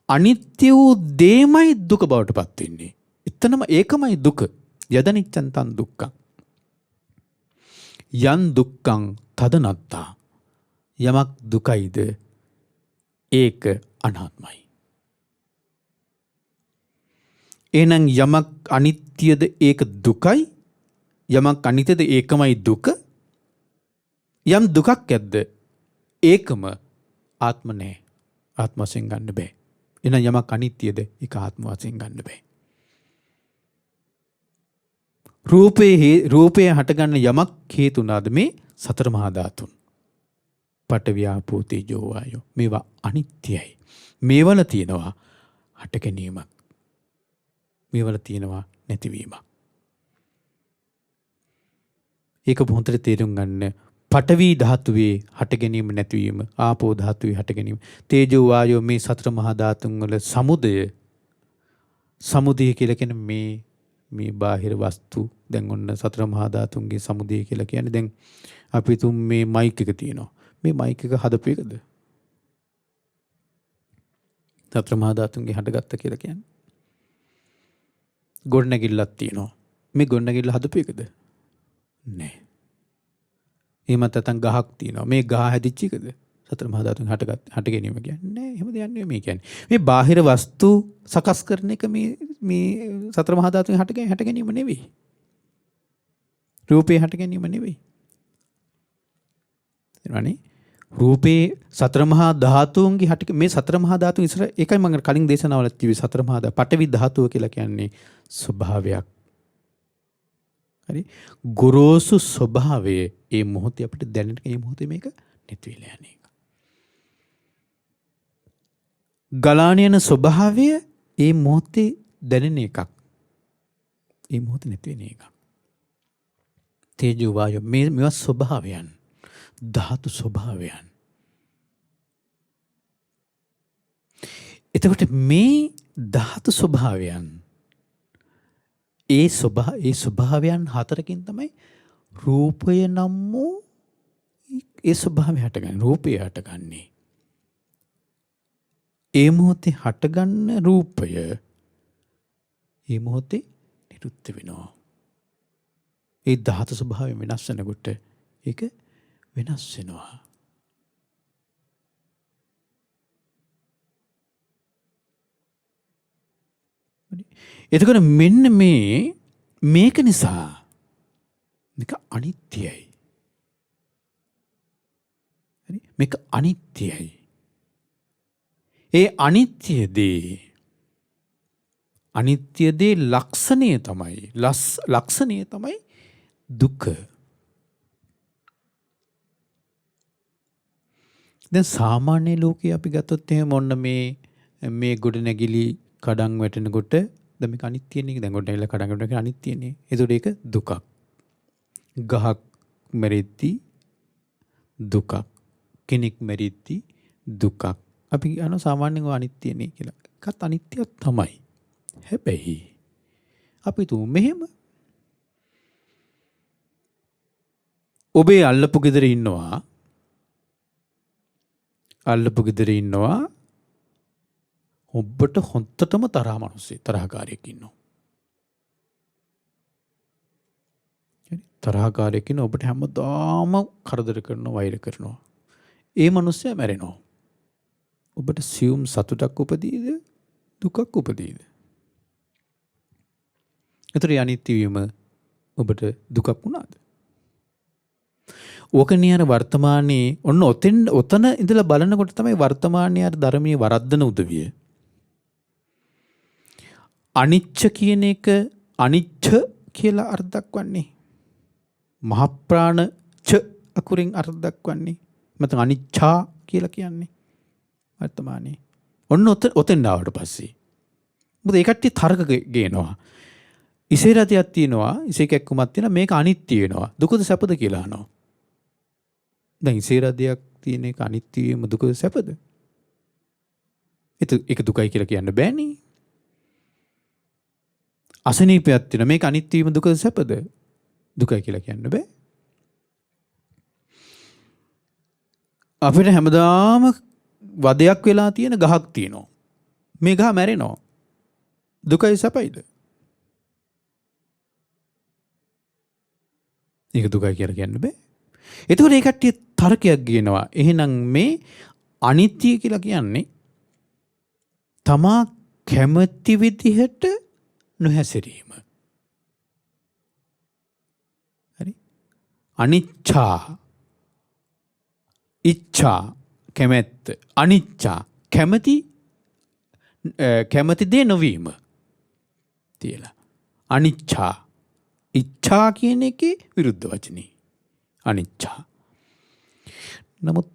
අනිත්‍ය වූ දේමයි දුක බවට පත් වෙන්නේ. එතනම ඒකමයි දුක. යදනිච්ඡං තන් දුක්ඛං. යන් දුක්ඛං තදනත්තා. යමක් දුකයිද ඒක අනාත්මයි. එහෙනම් යමක් අනිත්‍යද ඒක දුකයි. යමක් අනිත්‍යද ඒකමයි දුක. යම් දුකක් ඇද්ද ඒකම ආත්ම නැහැ. ආත්ම වශයෙන් ගන්න බෑ. එහෙනම් යමක් අනිත්‍යද ඒක ආත්ම වශයෙන් ගන්න බෑ. රූපය හටගන්න යමක් හේතුනාද මේ සතර මහා ධාතුන්. පඨවි ආපෝ තේජෝ වායෝ. මේවා අනිත්‍යයි. මේවල තියෙනවා හට ගැනීමක්. මේවල තියෙනවා නැතිවීමක්. ඒක පොහොන්තර තේරුම් ගන්න. පඨවි ධාතුවේ හට ගැනීම නැතිවීම, ආපෝ ධාතුවේ හට ගැනීම, තේජෝ වායෝ මේ සතර මහා ධාතුන් වල සමුදය කියලා කියන මේ බාහිර වස්තු. දැන් ඔන්න සතර මහා ධාතුන්ගේ සමුදය කියලා කියන්නේ දැන් අපි තුන් මේ මයික් එක තියෙනවා. මේ මයික් එක හදපු එකද? සතර මහා ධාතුන්ගේ හටගත්ත කියලා කියන්නේ. ගොඩනැගිල්ලක් තියෙනවා. මේ ගොඩනැගිල්ල හදපු එකද? නෑ. එහෙමත් නැත්නම් ගහක් තියෙනවා. මේ ගහ හැදිච්ච එකද? සතර මහා ධාතුන් හට ගැනීම කියන්නේ නෑ. එහෙම දෙයක් නෙමෙයි මේ කියන්නේ. මේ බාහිර වස්තු සකස් කරන එක මේ සතර මහා ධාතුන් හට ගැනීම නෙවෙයි. රූපේ හට ගැනීම නෙවෙයි. එනවනේ රූපේ සතර මහා ධාතුන්ගේ මේ සතර මහා ධාතුන් ඉස්සර ඒකයි මම කලින් දේශනාවල කිව්වේ සතර මහා ධාතු පඨවි ධාතුව කියලා කියන්නේ ස්වභාවයක්. හරි ගොරෝසු ස්වභාවය ඒ මොහොතේ අපිට දැනෙන මේ මොහොතේ මේක නැති වෙලා යන එක. ගලාන යන ස්වභාවය ඒ මොහොතේ දැනෙන එකක්. ඒ මොහොතේ නැති වෙන එකක්. තේජෝ වායෝ මේවා ස්වභාවයන්. ධාතු ස්වභාවයන්. එතකොට මේ ධාතු ස්වභාවයන් ඒ ස්වභාවයන් හතරකින් තමයි රූපය නම් වූ ඒ ස්වභාවය හටගන්නේ. රූපය හටගන්නේ. ඒ මොහොතේ හටගන්න රූපය ඒ මොහොතේ නිරුද්ධ වෙනවා. ඒ ධාතු ස්වභාවය වෙනස් වෙනකොට ඒක වෙනස් වෙනවා. එතකොට මෙන්න මේක නිසා මේක අනිත්‍යයි. මේක අනිත්‍යයි. ඒ අනිත්‍ය දේ ලක්ෂණය තමයි දුක. දැන් සාමාන්‍ය ලෝකයේ අපි ගත්තොත් එහෙම ඔන්න මේ ගොඩනැගිලි කඩන් වැටෙනකොට දැන් මේක අනිත්‍යනේ. දැන් ගොඩනැගිල්ල කඩන් වැටෙනකොට අනිත්‍යනේ. ඒතකොට ඒක දුකක්. ගහක් මැරෙද්දි දුකක්. කෙනෙක් මැරෙද්දි දුකක්. අපි අනු සාමාන්‍යයෙන් අනිත්‍යනේ කියලා. ඒකත් අනිත්‍යයක් තමයි. හැබැයි අපි තුමු මෙහෙම ඔබේ අල්ලපු ගෙදර ඉන්නවා ඔබට හොන්තටම තරහකාරයෙක් ඉන්නවා. තරහකාරයෙක් ඉන්න ඔබට හැමදාම කරදර කරනවා, වෛර කරනවා. ඒ මනුස්සයා මැරෙනවා. ඔබට සියුම් සතුටක් උපදීද? දුකක් උපදීද? ඒතර අනිත්‍ය වීම ඔබට දුකක් වුණාද? ඕකනියර වර්තමානයේ ඔන්න ඔතන ඉඳලා බලනකොට තමයි වර්තමානයේ අර ධර්මයේ වරද්දන උදවිය. අනිච්ච කියන එක අනිච්ච කියලා අර්ථ දක්වන්නේ. මහ ප්‍රාණ ච අකුරින් අර්ථ දක්වන්නේ. මත අනිච්චා කියලා කියන්නේ වර්තමානයේ. ඔන්න ඔතෙන් ආවට පස්සේ මොකද ඒ කට්ටිය තර්ක ගේනවා. ඉසේ රතියක් තියෙනවා, ඉසේ කැක්කුමක් තියෙනවා, මේක අනිත්‍ය වෙනවා. දුකද සැපද කියලා අහනවා. දැන් ඉසේ රතියක් තියෙන එක අනිත්‍ය වීම දුකද සැපද? ඒක දුකයි කියලා කියන්න බෑනේ. අසනීපයක් තියෙනවා, මේක අනිත්‍ය වීම දුකද සැපද? දුකයි කියලා කියන්න බෑ. අපිට හැමදාම වදයක් වෙලා තියෙන ගහක් තියෙනවා. මේ ගහ මැරෙනවා. දුකයි සැපයිද? ඒක දුකයි කියලා කියන්න බෑ. එතකොට ඒ කට්ටිය තර්කයක් ගේනවා. එහෙනම් මේ අනිත්‍ය කියලා කියන්නේ තමා කැමති විදිහට නොහැසිරීම. හරි? අනිච්චා ඉච්ඡා කැමැත්ත, අනිච්චා කැමති දේ නොවීම තියලා. අනිච්චා ඉච්ඡා කියන එකේ විරුද්ධ වචනේ. අනිච්ඡා. නමුත්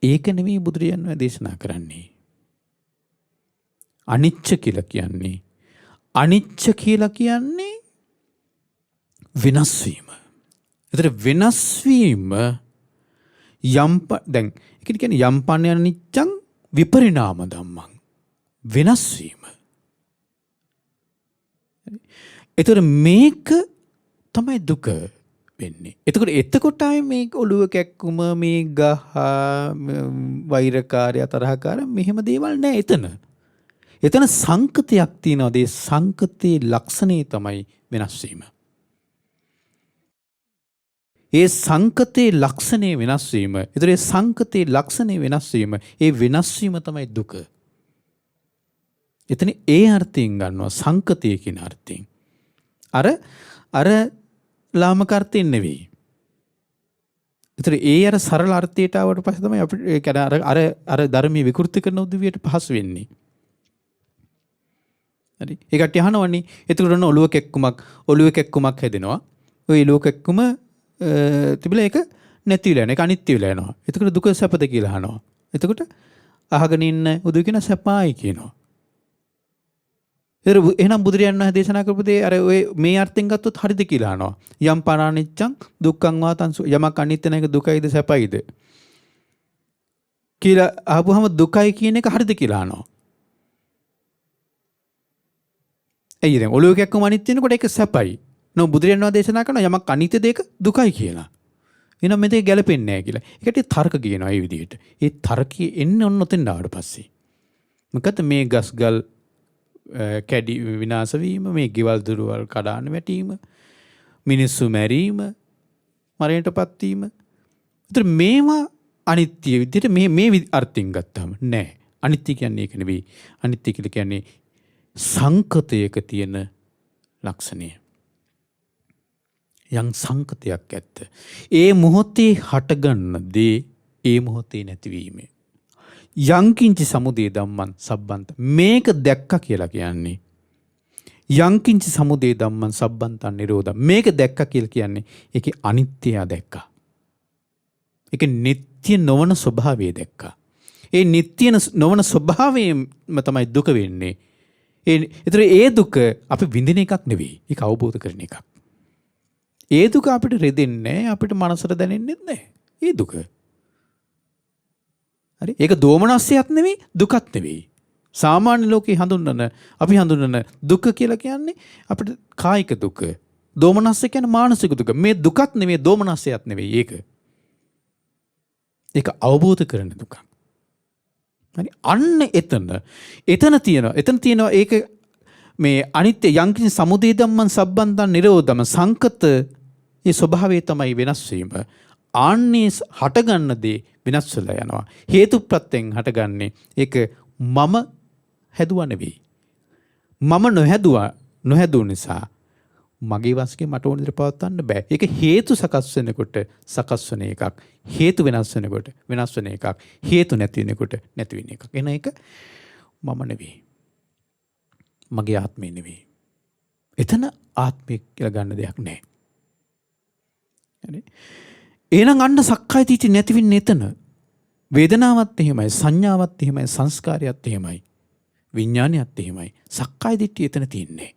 ඒක නෙමෙයි බුදුරජාණන් වහන්සේ දේශනා කරන්නේ. අනිච්ච කියලා කියන්නේ වෙනස් වීම. ඒතර වෙනස් වීම දැන් ඒ කියන්නේ යම්පන්න අනිච්චං විපරිණාම ධම්මං වෙනස් වීම. ඒතර මේක තමයි දුක වෙන්නේ. එතකොට ආයේ මේ ඔළුව කැක්කුම මේ ගහ වෛරකාරය තරහකාරය මෙහෙම දේවල් නෑ එතන. එතන සංකතයක් තියෙනවා. ඒ සංකතේ ලක්ෂණේ තමයි වෙනස් වීම. ඒ සංකතේ ලක්ෂණේ වෙනස් වීම. ඒතර ඒ සංකතේ ලක්ෂණේ වෙනස් වීම. ඒ වෙනස් වීම තමයි දුක. එතන ඒ අර්ථයෙන් ගන්නවා සංකතය කියන අර්ථයෙන්. අර ලාමක අර්ථයෙන් නෙවෙයි. ඒතර ඒ අර සරල අර්ථයට ආවට පස්සේ තමයි අපිට අර ධර්මයේ විකෘති කරන උදවියට පහසු වෙන්නේ. හරි. ඒ කට්ටිය අහනවනේ. එතකොට ඔන්න ඔළුව කැක්කුමක් හැදෙනවා. ওই ඔළුව කැක්කුම තිබිලා ඒක නැති වෙලා යනවා. ඒක අනිත්‍ය වෙලා යනවා. එතකොට දුක සැපද කියලා අහනවා. එතකොට අහගෙන ඉන්න උදවිය කියන සැපයි කියනවා. එහෙනම් බුදුරජාණන් වහන්සේ දේශනා කරපු දේ අර ඔය මේ අර්ථයෙන් ගත්තොත් හරිද කියලා අහනවා. යම් පරානිච්ඡං දුක්ඛං වාතං යමක් අනිත්‍ය නැක දුකයිද සැපයිද කියලා අහපුවම දුකයි කියන එක හරිද කියලා අහනවා. එයි දැන් ඔළුව කැක්කම අනිත්‍ය වෙනකොට ඒක සැපයි. නෝ බුදුරජාණන් වහන්සේ දේශනා කරන යමක් අනිත්‍ය දෙක දුකයි කියලා. එහෙනම් මේක ගැලපෙන්නේ නැහැ කියලා. ඒකට තර්ක කියනවා මේ විදිහට. ඒ තර්කයේ එන්නේ ඔන්න ඔතෙන් ආවට පස්සේ. මොකද මේ ගස්ගල් කැඩි විනාශ වීම, මේ ගෙවල් දොරවල් කඩාන වැටීම, මිනිස්සු මැරීම, මරණයටපත් වීම. ඒතර මේවා අනිත්‍ය විදිහට මේ අර්ථයෙන් ගත්තාම නෑ. අනිත්‍ය කියන්නේ ඒක නෙවෙයි. අනිත්‍ය කියලා කියන්නේ සංකතයක තියෙන ලක්ෂණය. යම් සංකතයක් ඇත්ත. ඒ මොහොතේ හටගන්න දේ ඒ මොහොතේ නැතිවීම. යංකින්චි සමුදය ධම්මං සබ්බන්ත. මේක දැක්ක කියලා කියන්නේ යංකින්චි සමුදය ධම්මං සබ්බන්තං නිරෝධං. මේක දැක්ක කියලා කියන්නේ ඒකේ අනිත්‍යය දැක්කා. ඒක නිට්ටය නොවන ස්වභාවය දැක්කා. ඒ නිට්ටය නොවන ස්වභාවයෙන්ම තමයි දුක වෙන්නේ. ඒතර ඒ දුක අපි විඳින එකක් නෙවෙයි. ඒක අවබෝධ කරන එකක්. ඒ දුක අපිට රෙදෙන්නේ නැහැ. අපිට මනසට දැනෙන්නේ නැහැ. ඒ දුක. හරි. ඒක දෝමනස්සයක් නෙවෙයි, දුකක් නෙවෙයි. සාමාන්‍ය ලෝකේ අපි හඳුන්වන දුක කියලා කියන්නේ අපිට කායික දුක. දෝමනස්ස කියන්නේ මානසික දුක. මේ දුකත් නෙවෙයි, දෝමනස්සයක් නෙවෙයි ඒක. ඒක අවබෝධ කරන දුක. හරි. අන්න එතන තියෙනවා ඒක මේ අනිත්‍ය යංකින් සමුදය ධම්මං සබ්බන්තං නිරෝධම සංකත ඒ ස්වභාවය තමයි වෙනස් වීම. ආන්නේ හටගන්න දේ වෙනස් වෙලා යනවා. හේතු ප්‍රත්‍යයෙන් හටගන්නේ ඒක මම හැදුවා නෙවෙයි. මම නොහැදුව නිසා මගේ වශයෙන් මට ඕන විදිහට පවත්වන්න බෑ. ඒක හේතු සකස් වෙනකොට සකස් වෙන එකක්. හේතු වෙනස් වෙනකොට වෙනස් වෙන එකක්. හේතු නැති වෙනකොට නැති වෙන එකක්. එන එක මම නෙවෙයි. මගේ ආත්මය නෙවෙයි. එතන ආත්මය කියලා ගන්න දෙයක් නැහැ. හරි. එහෙනම් අන්න සක්කාය දිට්ඨිය නැති වෙන්නේ එතන. වේදනාවත් එහෙමයි, සංඥාවත් එහෙමයි, සංස්කාරයත් එහෙමයි, විඥානයත් එහෙමයි. සක්කාය දිට්ඨිය එතන තියෙන්නේ.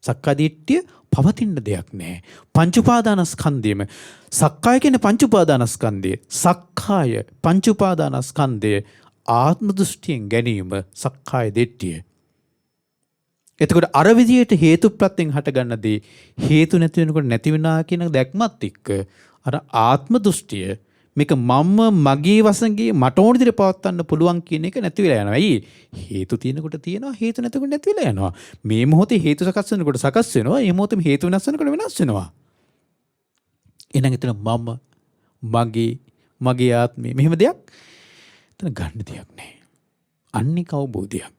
සක්කාය දිට්ඨිය පවතින දෙයක් නෑ. පංච උපාදානස්කන්ධයම සක්කාය කියන්නේ පංච උපාදානස්කන්ධය. සක්කාය පංච උපාදානස්කන්ධය ආත්ම දෘෂ්ටියෙන් ගැනීම සක්කාය දිට්ඨිය. එතකොට අර විදියට හේතු ප්‍රත්‍යයෙන් හටගන්න දේ හේතු නැති වෙනකොට නැති වෙනවා කියන දැක්මත් එක්ක අර ආත්ම දෘෂ්ටිය මේක මම මගේ වශයෙන් මට ඕන විදිහට පවත්වන්න පුළුවන් කියන එක නැති වෙලා යනවා. ඇයි? හේතු තියෙනකොට තියෙනවා, හේතු නැතිකොට නැති වෙලා යනවා. මේ මොහොතේ හේතු සකස් වෙනකොට සකස් වෙනවා, මේ මොහොතේ හේතු වෙනස් වෙනකොට වෙනස් වෙනවා. එහෙනම් එතන මගේ ආත්මය මෙහෙම දෙයක් එතන ගන්න දෙයක් නැහැ. අනික අවබෝධයක්.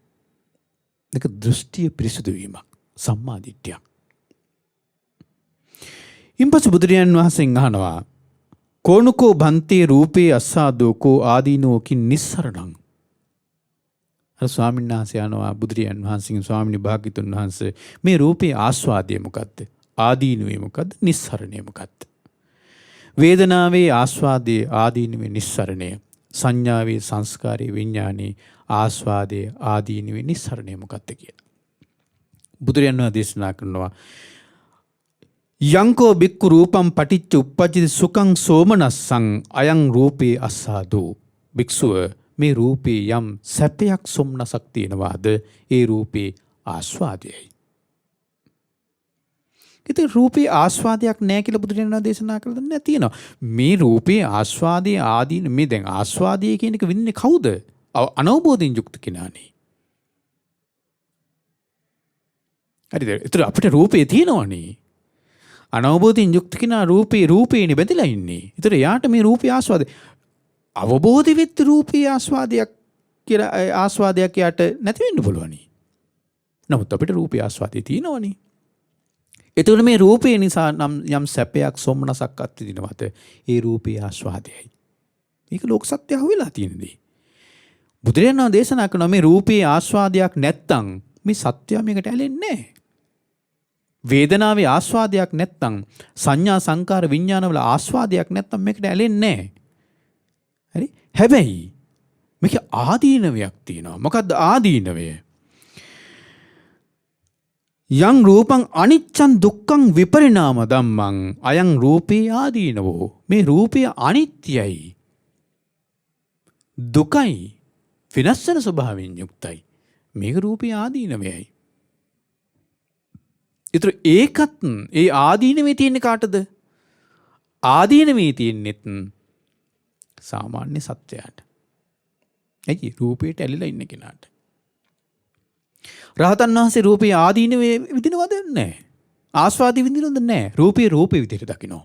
ඒක දෘෂ්ටිය පිරිසුදු වීමක්, සම්මා දිට්ඨියක්. ඉන්පසු බුදුරජාණන් වහන්සේ අහනවා කෝනුකෝ බන්තේ රූපේ අස්සාදෝකෝ ආදීනෝකින් නිස්සරණං. අර ස්වාමීන් වහන්සේ අහනවා බුදුරජාණන් වහන්සේගෙන් ස්වාමීනි භාග්‍යතුන් වහන්සේ මේ රූපේ ආස්වාදය මොකද්ද? ආදීනවේ මොකද්ද? නිස්සරණය මොකද්ද? වේදනාවේ ආස්වාදයේ ආදීනවේ නිස්සරණය. සංඥාවේ සංස්කාරයේ විඥානයේ ආස්වාදයේ ආදීනවේ නිස්සරණය මොකද්ද කියලා. බුදුරජාණන් වහන්සේ දේශනා කරනවා යංකෝ බික්කු රූපම් පටිච්ච උප්පජ්ජති සුඛං සෝමනස්සං අයං රූපේ අස්සාදෝ. භික්ෂුව මේ රූපේ යම් සැපයක් සොම්නසක් තියෙනවාද ඒ රූපේ ආස්වාදයයි. ඉතින් රූපේ ආස්වාදයක් නැහැ කියලා බුදුරජාණන් වහන්සේ දේශනා කළා දැන් තියෙනවා. මේ රූපේ ආස්වාදයේ ආදීන මේ දැන් ආස්වාදයේ කියන එක විඳින්නේ කවුද? අනවබෝධයෙන් යුක්ත කෙනානේ. හරිද? ඒතර අපිට රූපේ තියෙනවනේ. අනවබෝධයෙන් යුක්ත කෙනා රූපේනේ බැඳලා ඉන්නේ. ඒතර යාට මේ රූපේ ආස්වාදය අවබෝධ වෙච්ච රූපේ ආස්වාදයක් කියලා ආස්වාදයක් යාට නැති වෙන්න පුළුවනි. නමුත් අපිට රූපේ ආස්වාදය තියෙනවනේ. එතකොට මේ රූපේ නිසා යම් සැපයක් සොම්නසක් අත්විඳිනවද ඒ රූපේ ආස්වාදයයි. මේක ලෝක සත්‍ය අහුවෙලා තියෙන දේ. බුදුරජාණන් වහන්සේ දේශනා කරනවා මේ රූපේ ආස්වාදයක් නැත්තම් මේ සත්‍යය මේකට ඇලෙන්නේ නැහැ. වේදනාවේ ආස්වාදයක් නැත්තම් සංඥා සංකාර විඥානවල ආස්වාදයක් නැත්තම් මේකට ඇලෙන්නේ නැහැ. හරි? හැබැයි මේක ආදීනවයක් තියෙනවා. මොකද්ද ආදීනවය? යං රූපං අනිච්චං දුක්ඛං විපරිණාම ධම්මං අයං රූපේ ආදීනවෝ. මේ රූපය අනිත්‍යයි. දුකයි. විනාශ වෙන ස්වභාවයෙන් යුක්තයි. මේක රූපේ ආදීනවයයි. ඒතර ඒකත් ඒ ආදීනවේ තියෙන්නේ කාටද? ආදීනවේ තියෙන්නේත් සාමාන්‍ය සත්‍යයට. එයි රූපේට ඇලිලා ඉන්න කෙනාට. රහතන් වහන්සේ රූපේ ආදීනවේ විඳිනවද නැහැ. ආස්වාදී විඳිනවද නැහැ. රූපේ විදිහට දකිනවා.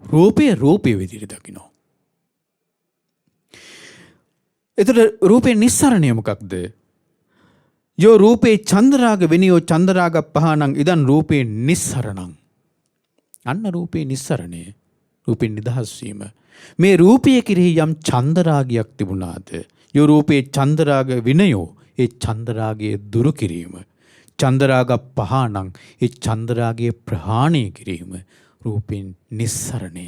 රූපේ විදිහට දකිනවා. එතකොට රූපේ නිස්සරණය මොකක්ද? යෝ රූපේ චන්දරාග විනියෝ චන්දරාග පහනං ඉදන් රූපේ නිස්සරණං. අන්න රූපේ නිස්සරණය. රූපේ නිදහස් වීම. මේ රූපය කෙරෙහි යම් චන්දරාගයක් තිබුණාද? යෝ රූපේ චන්දරාග විනයෝ ඒ චන්දරාගයේ දුරු කිරීම. චන්දරාග පහනං ඒ චන්දරාගයේ ප්‍රහාණය කිරීම. රූපෙන් නිස්සරණය.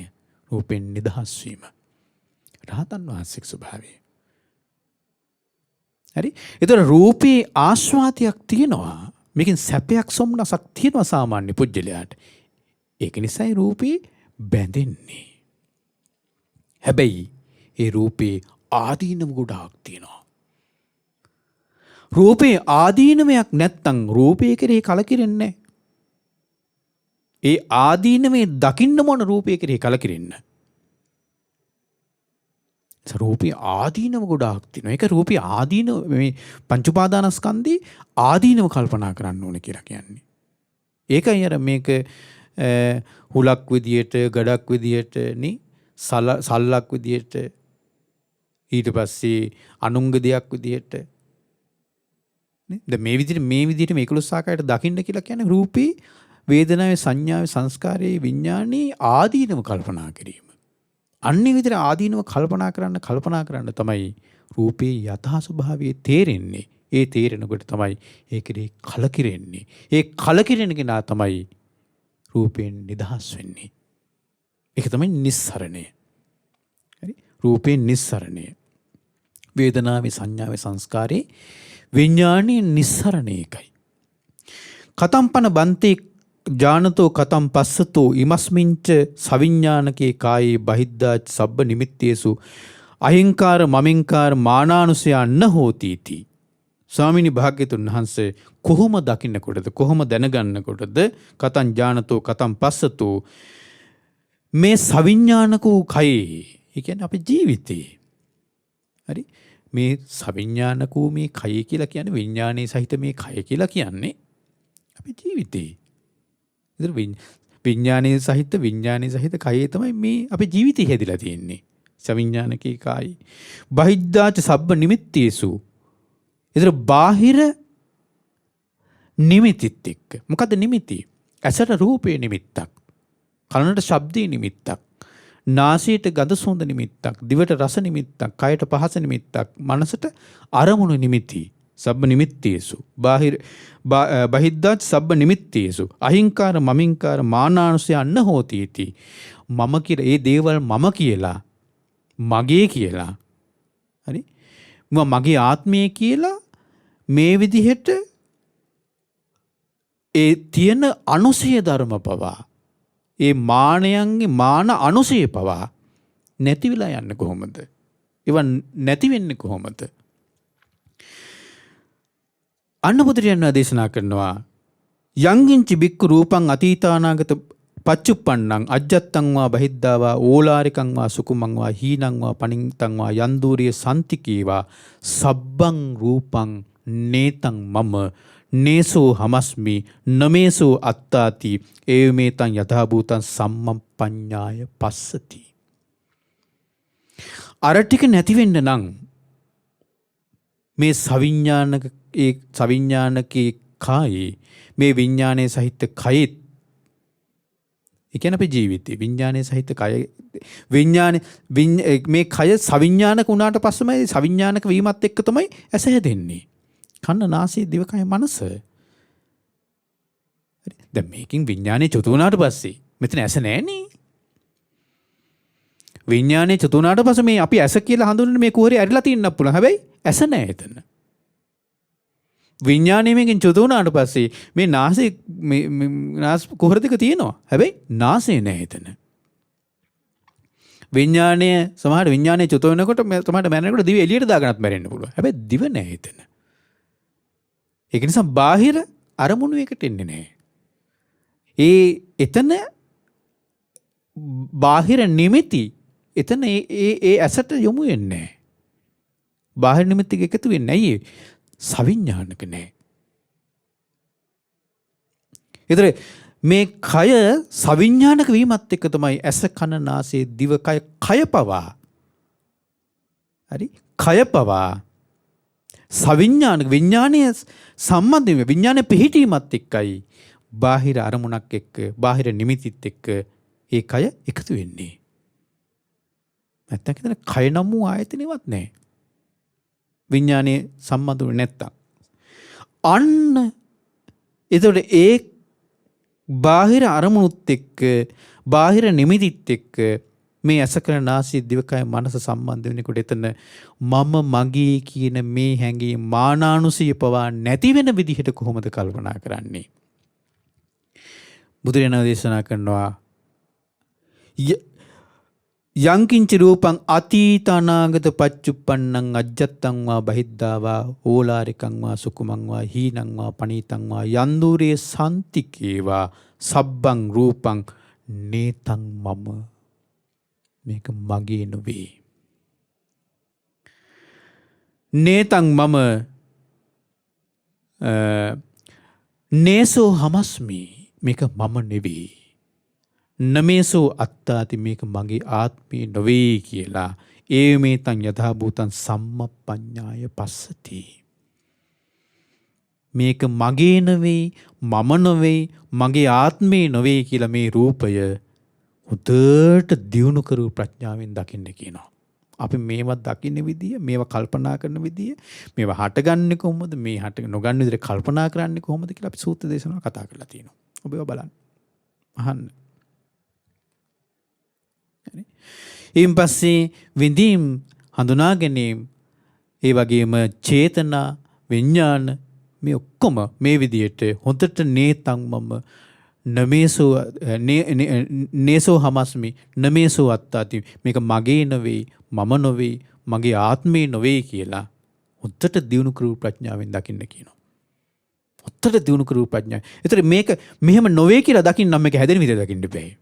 රූපෙන් නිදහස් වීම. රහතන් වහන්සේගේ ස්වභාවය. හරි? ඒතර රූපේ ආස්වාදයක් තියෙනවා. මේකෙන් සැපයක් සොම්නසක් තියෙනවා සාමාන්‍ය පුජ්‍යලයාට. ඒක නිසායි රූපේ බැඳෙන්නේ. හැබැයි ඒ රූපේ ආදීනව ගොඩාක් තියෙනවා. රූපේ ආදීනමයක් නැත්තම් රූපේ කෙරෙහි කලකිරෙන්නේ නැහැ. ඒ ආදීනමේ දකින්න මොන රූපේ කෙරෙහි කලකිරෙන්න. රූපේ ආදීනව ගොඩාක් තියෙනවා. ඒක රූපේ ආදීනව මේ පංච උපාදානස්කන්ධේ ආදීනව කල්පනා කරන්න ඕනේ කියලා කියන්නේ. ඒකයි අර මේක හුලක් විදියට, ගඩක් විදියට නේ සල්ලක් විදියට ඊට පස්සේ අනුංග දෙයක් විදියට නේ මේ විදිහට මේ 11 ආකාරයට දකින්න කියලා කියන්නේ රූපේ වේදනාවේ සංඥාවේ සංස්කාරයේ විඥානයේ ආදීනව කල්පනා කිරීම. අන්නේ විදිහට ආදීනව කල්පනා කරන්න තමයි රූපේ යථා ස්වභාවය තේරෙන්නේ. ඒ තේරෙනකොට තමයි ඒකේ කලකිරෙන්නේ. ඒ කලකිරෙන කෙනා තමයි රූපයෙන් නිදහස් වෙන්නේ. ඒක තමයි නිස්සරණය. හරි? රූපේ නිස්සරණය. වේදනාවේ සංඥාවේ සංස්කාරේ විඥානයේ නිස්සරණය එකයි. කතම්පන බන්තේ ජානතෝ කතම් පස්සතෝ ඉමස්මින්ච සවිඥානකේ කායේ බහිද්දාච සබ්බ නිමිත්තේසු අහිංකාර මමින්කාර මානානුසය අන්න හෝතිති. ස්වාමිනී භාග්‍යතුන් වහන්සේ කොහොම දකින්නකොටද කොහොම දැනගන්නකොටද කතං ජානතෝ කතම් පස්සතෝ මේ සවිඥානික වූ කයේ ඒ කියන්නේ අපේ ජීවිතේ හරි මේ සවිඥානික වූ මේ කය කියලා කියන්නේ විඥානයේ සහිත මේ කය කියලා කියන්නේ අපේ ජීවිතේ. ඉතින් විඥානයේ සහිත කයේ තමයි මේ අපේ ජීවිතය හැදිලා තියෙන්නේ. සවිඥානිකේ කායි බහිද්දාච සබ්බ නිමිත්තේසු. ඉතින් බාහිර නිමිතිත් එක්ක මොකද්ද නිමිති? ඇසට රූපේ නිමිත්තක්, කනට ශබ්දේ නිමිත්තක්, නාසයට ගඳ සුවඳ නිමිත්තක්, දිවට රස නිමිත්තක්, කයට පහස නිමිත්තක්, මනසට අරමුණු නිමිති, සබ්බ නිමිත්තේසු බහිද්දාච සබ්බ නිමිත්තේසු අහිංකාර මමින්කාර මානානුසය අන්න හෝති इति මම කියලා ඒ දේවල් මම කියලා මගේ කියලා හරි මගේ ආත්මය කියලා මේ විදිහට ඒ තියෙන අනුසය ධර්ම පවා ඒ මානයන්ගේ මාන අනුසය පවා නැති වෙලා යන්නේ කොහොමද? ඒවා නැති වෙන්නේ කොහොමද? අන්න බුදුරජාණන් දේශනා කරනවා යංගින්චි බික්කු රූපං අතීතානාගත පච්චුප්පන්නං අජ්ජත්තං වා බහිද්ධා වා ඕලාරිකං වා සුකුමං වා හීනං වා පනිතං වා යන්දූරිය සම්තිකේවා සබ්බං රූපං නේතං මම නේසෝ හමස්මි නමේසෝ අත්තාති ඒවමේතං යථා භූතං සම්මප්පඤ්ඤාය පස්සති. අර ටික නැති වෙන්න නම් මේ සවිඥානිකේ කායේ මේ විඥානයේ සහිත කයෙත් ඒ කියන්නේ අපේ ජීවිතේ විඥානයේ සහිත කය මේ කය සවිඥානික වුණාට පස්සෙමයි සවිඥානික වීමත් එක්ක තමයි ඇස හැදෙන්නේ. කන්න නාසය දිවකය මනස. දැන් මේකෙන් විඥානයේ චුත වුණාට පස්සේ මෙතන ඇස නැහැනේ. විඥානයේ චුත වුණාට පස්සේ මේ අපි ඇස කියලා හඳුන්වන්නේ මේ කුහරේ ඇරිලා තියෙන්නත් පුළුවන්. හැබැයි ඇස නැහැ එතන. විඥානයේ මේකෙන් චුත වුණාට පස්සේ මේ නාසය මේ නාස් කුහර දෙක තියෙනවා. හැබැයි නාසය නැහැ එතන. විඥානයේ සමහර විඥානයේ චුත වෙනකොට තමයි මැරෙනකොට දිව එළියට දාගන්නත් මැරෙන්න පුළුවන්. හැබැයි දිව නැහැ එතන. ඒක නිසා බාහිර අරමුණු එකට එන්නේ නැහැ. එතන බාහිර නිමිති එතන ඒ ඇසට යොමු වෙන්නේ නැහැ. බාහිර නිමිති එකතු වෙන්නේ නැහැ. සවිඥානික නැහැ. ඒතර මේ කය සවිඥානික වීමත් එක්ක තමයි ඇස කන නාසය දිව කය පවා හරි කය පවා සවිඥානික විඥානීය සම්බන්ධ විඥානයේ පිහිටීමත් එක්කයි බාහිර අරමුණක් එක්ක බාහිර නිමිතිත් එක්ක ඒ කය එකතු වෙන්නේ. නැත්තම් හිතන කය නම් වූ ආයතනෙවත් නැහැ. විඥානයේ සම්බන්ධුනේ නැත්තම්. අන්න එතකොට ඒ බාහිර අරමුණුත් එක්ක බාහිර නිමිතිත් එක්ක මේ අසකර නාසය දිවකය මනස සම්බන්ධ වෙනකොට එතන මම මගේ කියන මේ හැඟීම් මානානුසය පවා නැති වෙන විදිහට කොහොමද කල්පනා කරන්නේ? බුදුරජාණන් දේශනා කරනවා යංකින්ච රූපං අතීත අනාගත පච්චුප්පන්නං අජ්ජත්තං වා බහිද්ධා වා ඕලාරිකං වා සුකුමං වා හීනං වා පනිතං වා යන්දූරේ සම්තිකේවා සබ්බං රූපං නේතං මම මේක මගේ නොවේ. නේතං මම නේසෝ හමස්මි මේක මම නෙවේ. නමේසෝ අත්තාති මේක මගේ ආත්මය නොවේ කියලා ඒවමේතං යථා භූතං සම්මප්පඤ්ඤාය පස්සති. මේක මගේ නෙවෙයි මම නෙවෙයි මගේ ආත්මය නොවේ කියලා මේ රූපය හොඳට දියුණු කරු ප්‍රඥාවෙන් දකින්න කියනවා. අපි මේවත් දකින්න විදිය, මේවා කල්පනා කරන විදිය, මේවා හටගන්නේ කොහොමද, මේ හට නොගන්න විදිහට කල්පනා කරන්නේ කොහොමද කියලා අපි සූත්‍ර දේශනාවල කතා කරලා තියෙනවා. ඔබ ඒවා බලන්න. අහන්න. හරි. ඊයින් පස්සේ විඳීම්, හඳුනා ගැනීම, ඒ වගේම චේතනා, විඥාන මේ ඔක්කොම මේ විදිහට හොඳට නේතං මම නමේසෝ නේසෝ හමස්මි නමේසෝ අත්තාති මේක මගේ නෙවෙයි මම නෙවෙයි මගේ ආත්මේ නෙවෙයි කියලා හොත්තට දියුණු කරු ප්‍රඥාවෙන් දකින්න කියනවා. හොත්තට දියුණු කරු ප්‍රඥාව. ඒතර මේක මෙහෙම නොවේ කියලා දකින්න නම් මේක හැදෙන විදිහ දකින්න බෑ.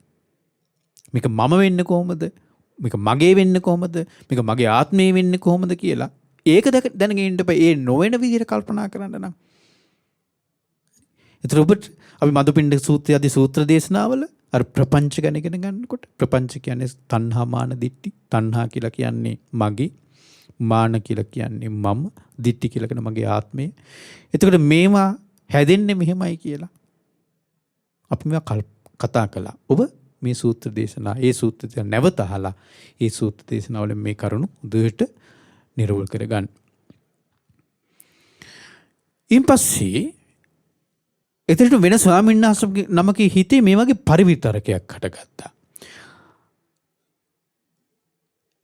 මේක මම වෙන්නේ කොහොමද? මේක මගේ වෙන්නේ කොහොමද? මේක මගේ ආත්මේ වෙන්නේ කොහොමද කියලා ඒක දැනගෙන ඉන්න බෑ. ඒ නොවන විදිහට කල්පනා කරන්න නම්. ඒතර ඔබට අපි මදුපිණ්ඩ සූත්‍රය ආදී සූත්‍ර දේශනාවල අර ප්‍රපංච ගැන ඉගෙන ගන්නකොට ප්‍රපංච කියන්නේ තණ්හා මාන දිට්ඨි. තණ්හා කියලා කියන්නේ මගේ, මාන කියලා කියන්නේ මම, දිට්ඨි කියලා කියන මගේ ආත්මය. එතකොට මේවා හැදෙන්නේ මෙහෙමයි කියලා අපි මේවා කතා කළා. ඔබ මේ සූත්‍ර දේශනා, ඒ සූත්‍ර නැවත අහලා ඒ සූත්‍ර දේශනාවල මේ කරුණු දුරට නිරවුල් කරගන්න. ඉන් පස්සේ එතනට වෙන ස්වාමීන් වහන්සේගේ නමකේ හිතේ මේ වගේ පරිවිතරකයක් හටගත්තා.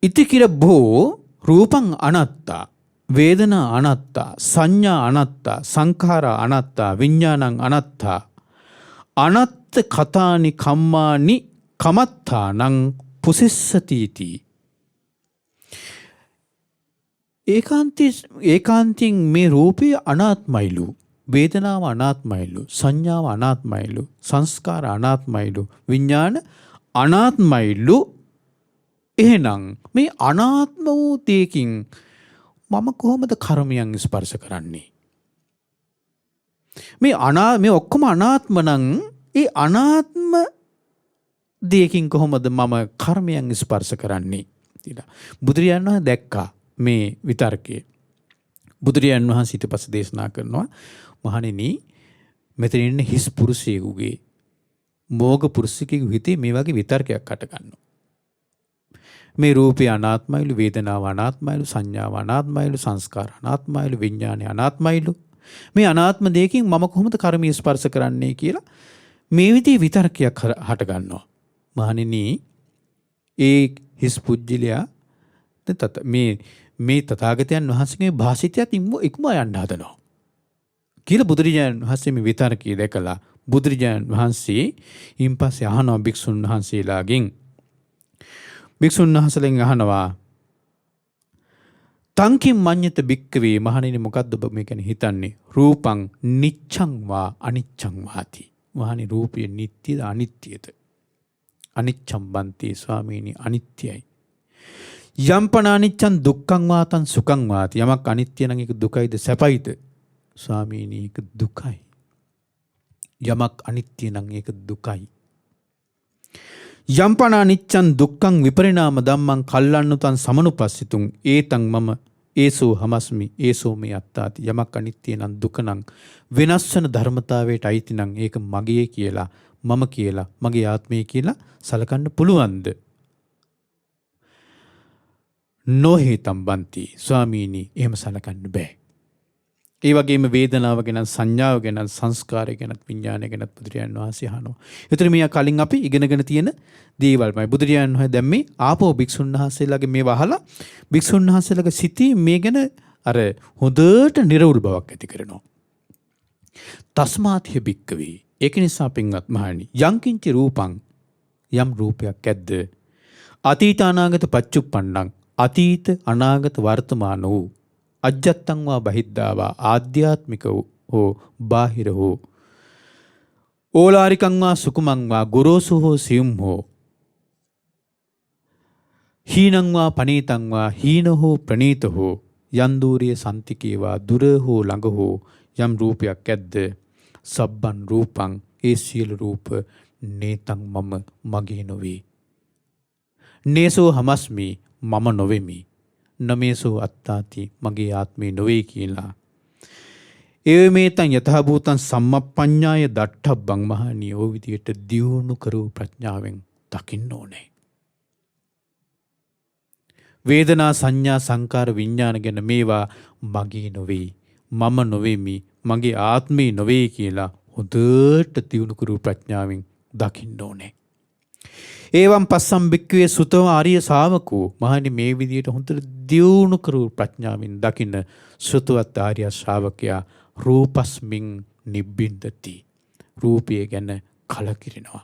ඉති කිර බෝ රූපං අනත්තා, වේදනා අනත්තා, සංඥා අනත්තා, සංඛාරා අනත්තා, විඥානං අනත්තා, අනත්ත කතානි කම්මානි කමත්තානං පුසිස්සතිති. ඒකාන්තයෙන් මේ රූපය අනාත්මයිලු, වේදනාව අනාත්මයිලු, සංඥාව අනාත්මයිලු, සංස්කාර අනාත්මයිලු, විඥාන අනාත්මයිලු. එහෙනම් මේ අනාත්ම වූ දෙයකින් මම කොහොමද කර්මයන් ස්පර්ශ කරන්නේ? මේ ඔක්කොම අනාත්ම නම් ඒ අනාත්ම දෙයකින් කොහොමද මම කර්මයන් ස්පර්ශ කරන්නේ කියලා බුදුරජාණන් වහන්සේ දැක්කා මේ විතර්කය. බුදුරජාණන් වහන්සේ ඊට පස්සේ දේශනා කරනවා, මහණෙනි මෙතන ඉන්න හිස් පුරුෂයෙකුගේ, මෝග පුරුෂයෙකුගේ හිතේ මේ වගේ විතර්කයක් හට ගන්නවා. මේ රූපය අනාත්මයිලු, වේදනාව අනාත්මයිලු, සංඥාව අනාත්මයිලු, සංස්කාර අනාත්මයිලු, විඥානය අනාත්මයිලු. මේ අනාත්ම දෙයකින් මම කොහොමද කර්මය ස්පර්ශ කරන්නේ කියලා මේ විදිහේ විතර්කයක් හට ගන්නවා. මහණෙනි ඒ හිස් පුජ්‍යලයා මේ තථාගතයන් වහන්සේගේ භාෂිතයත් ඉක්මවා යන්න හදනවා කියලා බුදුරජාණන් වහන්සේ මේ විතර්කය දැකලා බුදුරජාණන් වහන්සේ ඊන් පස්සේ අහනවා භික්ෂුන් වහන්සේලාගෙන්. භික්ෂුන් වහන්සේලාගෙන් අහනවා, තංකින් මඤ්ඤත භික්කවේ, මහණෙනි මොකද්ද ඔබ මේ ගැන හිතන්නේ? රූපං නිච්ඡං වා අනිච්ඡං වාති. මහණෙනි රූපය නිට්ටයද අනිත්‍යද? අනිච්ඡං බන්ති ස්වාමීනි, අනිත්‍යයි. යම්පන අනිච්ඡං දුක්ඛං වාතං සුඛං වාති. යමක් අනිත්‍ය නම් ඒක දුකයිද සැපයිද? ස්වාමීනි ඒක දුකයි. යමක් අනිත්‍ය නම් ඒක දුකයි. යම්පන අනිච්ඡං දුක්ඛං විපරිණාම ධම්මං කල්ලන්නුතං සමනුපස්සිතුං ඒතං මම ඒසෝ හමස්මි ඒසෝ මේ අත්තාති. යමක් අනිත්‍ය නම් දුක නම් වෙනස් වෙන ධර්මතාවයට අයිති නම් ඒක මගේ කියලා, මම කියලා, මගේ ආත්මය කියලා සලකන්න පුළුවන්ද? නොහේතම් බන්ති. ස්වාමීනි එහෙම සලකන්න බෑ. ඒ වගේම වේදනාව ගැන, සංඥාව ගැන, සංස්කාරය ගැන, විඥානය ගැන බුදුරජාණන් වහන්සේ අහනවා. ඒතර මේ කලින් අපි ඉගෙනගෙන තියෙන දේවල්මයි බුදුරජාණන් වහන්සේ දැන් මේ ආපෝ භික්ෂුන් වහන්සේලාගේ මේ වහලා භික්ෂුන් වහන්සේලාගේ සිතේ මේ ගැන අර හොඳට නිර්වුල් බවක් ඇති කරනවා. තස්මාතිය භික්කවේ. ඒක නිසා පින්වත් මහණනි, යංකින්ච රූපං, යම් රූපයක් ඇද්ද, අතීත අනාගත පච්චුප්පන්නං, අතීත අනාගත වර්තමාන වූ, අජ්ජත්තං වා බහිද්ධාවා, ආධ්‍යාත්මික හෝ බාහිර හෝ, ඕලාරිකං වා සුකුමං වා, ගොරෝසු හෝ සියුම් හෝ, හීනං වා පනීතං වා, හීන හෝ ප්‍රනීත හෝ, යන්දූරිය සන්තිකේ වා, දුර හෝ ළඟ හෝ යම් රූපයක් ඇද්ද, සබ්බන් රූපං, ඒ සියලු රූප නේතං මම මගේ නොවේ. නේසෝ හමස්මි, මම නොවෙමි. නමේසෝ අත්තාති, මගේ ආත්මේ නොවේ කියලා. ඒ මේතං යථාභූතං සම්මප්පඤ්ඤාය දට්ඨබ්බං. මහණිය ඕ විදියට දියුණු කරූ ප්‍රඥාවෙන් දකින්න ඕනේ. වේදනා, සංඥා, සංකාර, විඥාන ගැන මේවා මගේ නොවේ, මම නොවෙමි, මගේ ආත්මේ නොවේ කියලා හොඳට දියුණු කරූ ප්‍රඥාවෙන් දකින්න ඕනේ. ඒවම් පස්සම් භික්ඛවේ සුතව ආර්ය ශාවකෝ. මහණනි මේ විදියට හොඳට දියුණු කරූ ප්‍රඥාවෙන් දකින්න සුතවත් ආර්ය ශ්‍රාවකයා රූපස්මින් නිබ්බින්දති. රූපය ගැන කලකිරෙනවා.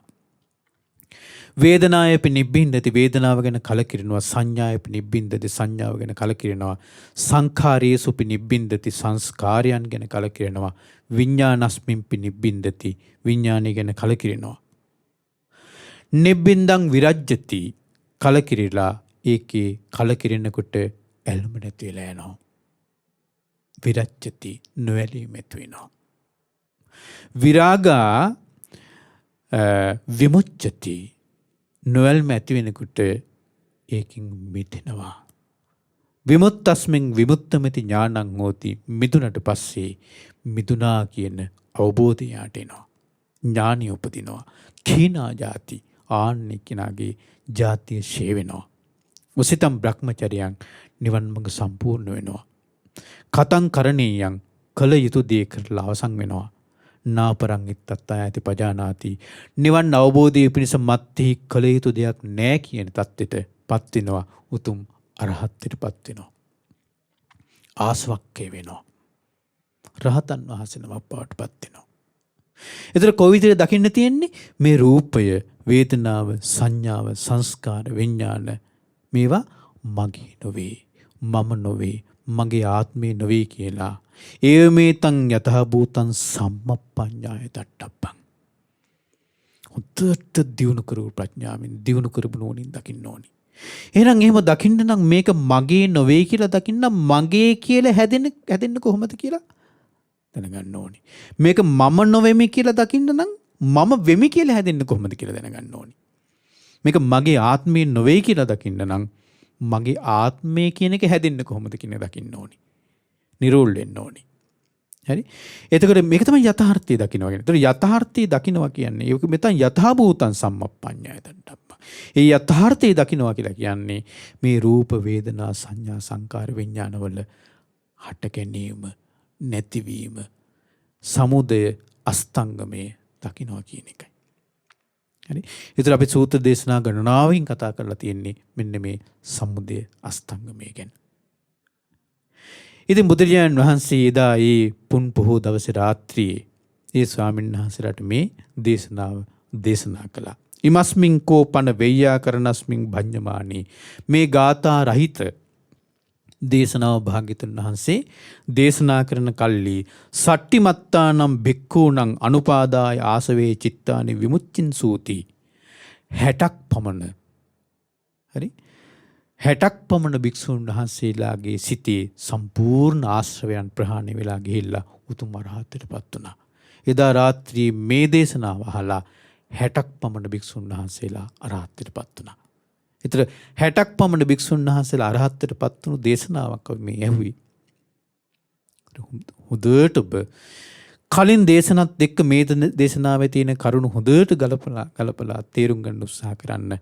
වේදනායපි නිබ්බින්දති, වේදනාව ගැන කලකිරෙනවා. සංඥායපි නිබ්බින්දති, සංඥාව ගැන කලකිරෙනවා. සංඛාරේසුපි නිබ්බින්දති, සංස්කාරයන් ගැන කලකිරෙනවා. විඥානස්මින්පි නිබ්බින්දති, විඥානය ගැන කලකිරෙනවා. නිබ්බින්දං විරජ්‍යති, කලකිරිලා ඒකේ කලකිරෙනකොට ඇල්ම නැති වෙලා යනවා. විරජ්‍යති, නොඇලීම ඇති වෙනවා. විරාගා විමුච්ඡති, නොඇල්ම ඇති වෙනකොට ඒකින් මිදෙනවා. විමුක්තස්මින් විමුක්තමති ඥානං හෝති. මිදුනට පස්සේ මිදුනා කියන අවබෝධය යාට එනවා. ඥානිය උපදිනවා. කීනා ජාති, ආන්නේ කෙනාගේ ජාතිය ෂේ වෙනවා. උසිතම් බ්‍රහ්මචර්යයන්, නිවන් මඟ සම්පූර්ණ වෙනවා. කතං කරණීයං, කල යුතු දේ කරලා අවසන් වෙනවා. නාපරං ඉත්තත්තා ඇති පජානාති. නිවන් අවබෝධය පිණිස මත්ෙහි කල යුතු දෙයක් නෑ කියන තත්ත්වයට පත් වෙනවා. උතුම් අරහත්ත්වයට පත් වෙනවා. ආසවක්කේ වෙනවා. රහතන් වහන්සේ නමක් බවට පත් වෙනවා. එතකොට කොයි විදිහට දකින්න තියෙන්නේ? මේ රූපය, වේදනාව, සංඥාව, සංස්කාර, විඥාන මේවා මගේ නොවේ, මම නොවේ, මගේ ආත්මේ නොවේ කියලා. ඒවමේතං යතහ භූතං සම්මප්පඤ්ඤාය තට්ඨප්පං. උත්තර දියුණු කරු ප්‍රඥාවෙන් දියුණු කරපු නෝනින් දකින්න ඕනි. එහෙනම් එහෙම දකින්න නම් මේක මගේ නොවේ කියලා දකින්න මගේ කියලා හැදෙන්න කොහොමද කියලා දැනගන්න ඕනි. මේක මම නොවෙමි කියලා දකින්න නම් මම වෙමි කියලා හැදෙන්න කොහොමද කියලා දැනගන්න ඕනි. මේක මගේ ආත්මය නොවේ කියලා දකින්න නම් මගේ ආත්මය කියන එක හැදෙන්න කොහොමද කියන දකින්න ඕනි. නිරෝල් වෙන්න ඕනි. හරි? එතකොට මේක තමයි යථාර්ථය දකින්නවා කියන්නේ. එතකොට යථාර්ථය දකින්නවා කියන්නේ ඒක මෙතන යථා භූතං සම්මප්පඤ්ඤාය තණ්හප්ප. ඒ යථාර්ථය දකින්නවා කියලා කියන්නේ මේ රූප වේදනා සංඥා සංකාර විඥානවල හට ගැනීම නැතිවීම සමුදය අස්තංගමේ දකින්නවා කියන එකයි. හරි? ඒතර අපි සූත්‍ර දේශනා ගණනාවෙන් කතා කරලා තියෙන්නේ මෙන්න මේ සමුදය අස්තංගමය ගැන. ඉතින් බුදුරජාණන් වහන්සේ එදා ඒ පුන් පොහෝ දවසේ රාත්‍රියේ ඒ ස්වාමීන් වහන්සේලාට මේ දේශනාව දේශනා කළා. ඉමස්මින් කෝපන වෙය්‍යාකරණස්මින් භඤ්ඤමානී මේ ගාථා රහිත දේශනාව භාග්‍යතුන් වහන්සේ දේශනා කරන කල්ලි සට්ටිමත්තානම් භික්ඛූණං අනුපාදාය ආසවේ චිත්තානි විමුච්චින් සූති 60ක් පමණ. හරි? 60ක් පමණ භික්ෂුන් වහන්සේලාගේ සිතේ සම්පූර්ණ ආශ්‍රවයන් ප්‍රහාණය වෙලා ගිහිල්ලා උතුම් අරහත්ත්වයටපත් වුණා. එදා රාත්‍රියේ මේ දේශනාව අහලා 60ක් පමණ භික්ෂුන් වහන්සේලා අරහත්ත්වයටපත් වුණා. ඒතර 60ක් පමණ භික්ෂුන් වහන්සේලා අරහත්ත්වයටපත් වුණු දේශනාවක් අපි මේ ඇහුවේ. හොඳට ඔබ කලින් දේශනත් එක්ක මේ දේශනාවේ තියෙන කරුණු හොඳට ගලපලා තේරුම් ගන්න උත්සාහ කරන්න.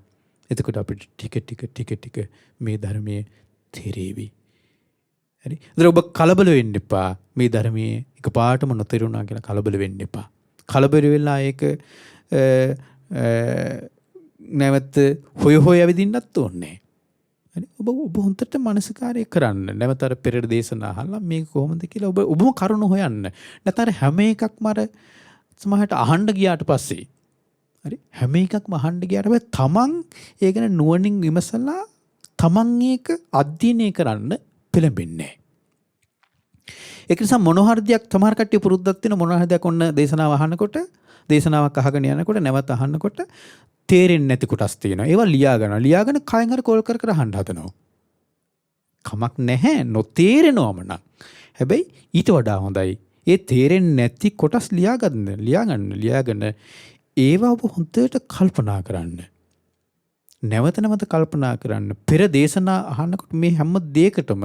එතකොට අපිට ටික මේ ධර්මයේ තේරෙවි. හරි? ඒතර ඔබ කලබල වෙන්න එපා. මේ ධර්මයේ එකපාරටම නොතේරුණා කියලා කලබල වෙන්න එපා. කලබල වෙලා ඒක නැවත හොය ඇවිදින්නත් ඕනේ. හරි? ඔබ හොන්දට මනසකාරය කරන්න. නැවත අර පෙර දේශනා අහලා මේක කොහොමද කියලා ඔබම කරුණ හොයන්න. නැත්නම් හැම එකක්ම අර සමහරට අහන්න ගියාට පස්සේ හරි හැම එකක්ම අහන්න ගියාට පස්සේ තමන් ඒ ගැන නුවණින් විමසලා තමන් ඒක අධ්‍යයනය කරන්න පෙළඹෙන්නේ. ඒක නිසා මොන හරි දෙයක් සමහර කට්ටිය පුරුද්දක් තියෙන මොන හරි දෙයක් ඔන්න දේශනාව අහනකොට දේශනාවක් අහගෙන යනකොට නැවත අහනකොට තේරෙන්නේ නැති කොටස් තියෙනවා. ඒවා ලියාගෙන කයෙන් හරි කෝල් කර අහන්න හදනවා. කමක් නැහැ නොතේරෙනවම නම්. හැබැයි ඊට වඩා හොඳයි ඒ තේරෙන්නේ නැති කොටස් ලියාගෙන ඒවා ඔබ හොඳට කල්පනා කරන්න. නැවත කල්පනා කරන්න. පෙර දේශනා අහනකොට මේ හැම දෙයකටම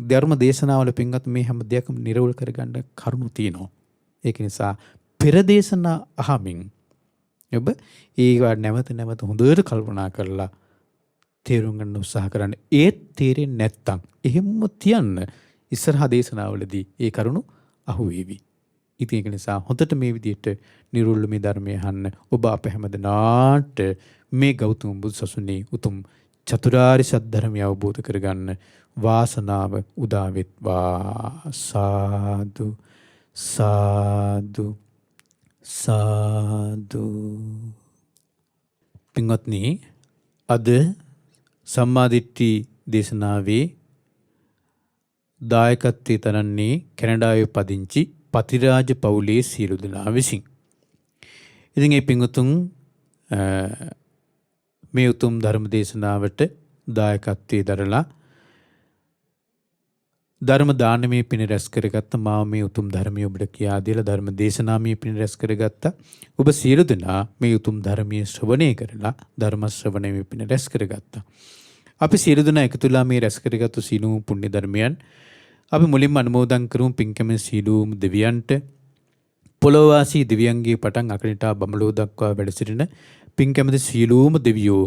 ධර්ම දේශනාවල පින්වත් මේ හැම දෙයක්ම නිරවුල් කරගන්න කරුණු තියෙනවා. ඒක නිසා පෙර දේශනා අහමින් ඔබ ඒවා නැවත හොඳට කල්පනා කරලා තේරුම් ගන්න උත්සාහ කරන්න. ඒත් තේරෙන්නේ නැත්තම් එහෙම්ම තියන්න ඉස්සරහා දේශනාවලදී ඒ කරුණු අහුවේවි. ඉතින් ඒක නිසා හොඳට මේ විදිහට නිරුල්ල මේ ධර්මය අහන්න. ඔබ අප හැමදෙනාට මේ ගෞතම බුදු සසුනේ උතුම් චතුරාර්ය සත්‍ය ධර්මය අවබෝධ කරගන්න වාසනාව උදා වෙත්වා. සාදු සාදු සාදු. පින්වත්නි, අද සම්මාදිට්ඨි දේශනාවේ දායකත්වයේ තරන්නේ කැනඩාවේ පදිංචි පතිරාජ පවුලේ සියලු දෙනා විසින්. ඉතින් මේ පින්වතුන් මේ උතුම් ධර්ම දේශනාවට දායකත්වයේ දරලා ධර්ම දානමේ පින රැස් කරගත්ත මාව මේ උතුම් ධර්මයේ ඔබට කියා දෙලා ධර්ම දේශනාමේ පින රැස් කරගත්ත ඔබ සියලු දෙනා මේ උතුම් ධර්මයේ ශ්‍රවණය කරලා ධර්ම ශ්‍රවණයේ පින රැස් කරගත්තා. අපි සියලු දෙනා එකතුලා මේ රැස් කරගත්තු සීලූ පුණ්‍ය ධර්මයන් අපි මුලින්ම අනුමෝදන් කරමු. පින්කම සීලූම දෙවියන්ට පොළොවාසී දෙවියන්ගේ පටන් අකනිටා බඹලෝ දක්වා වැඩ සිටින පින්කමද සීලූම දෙවියෝ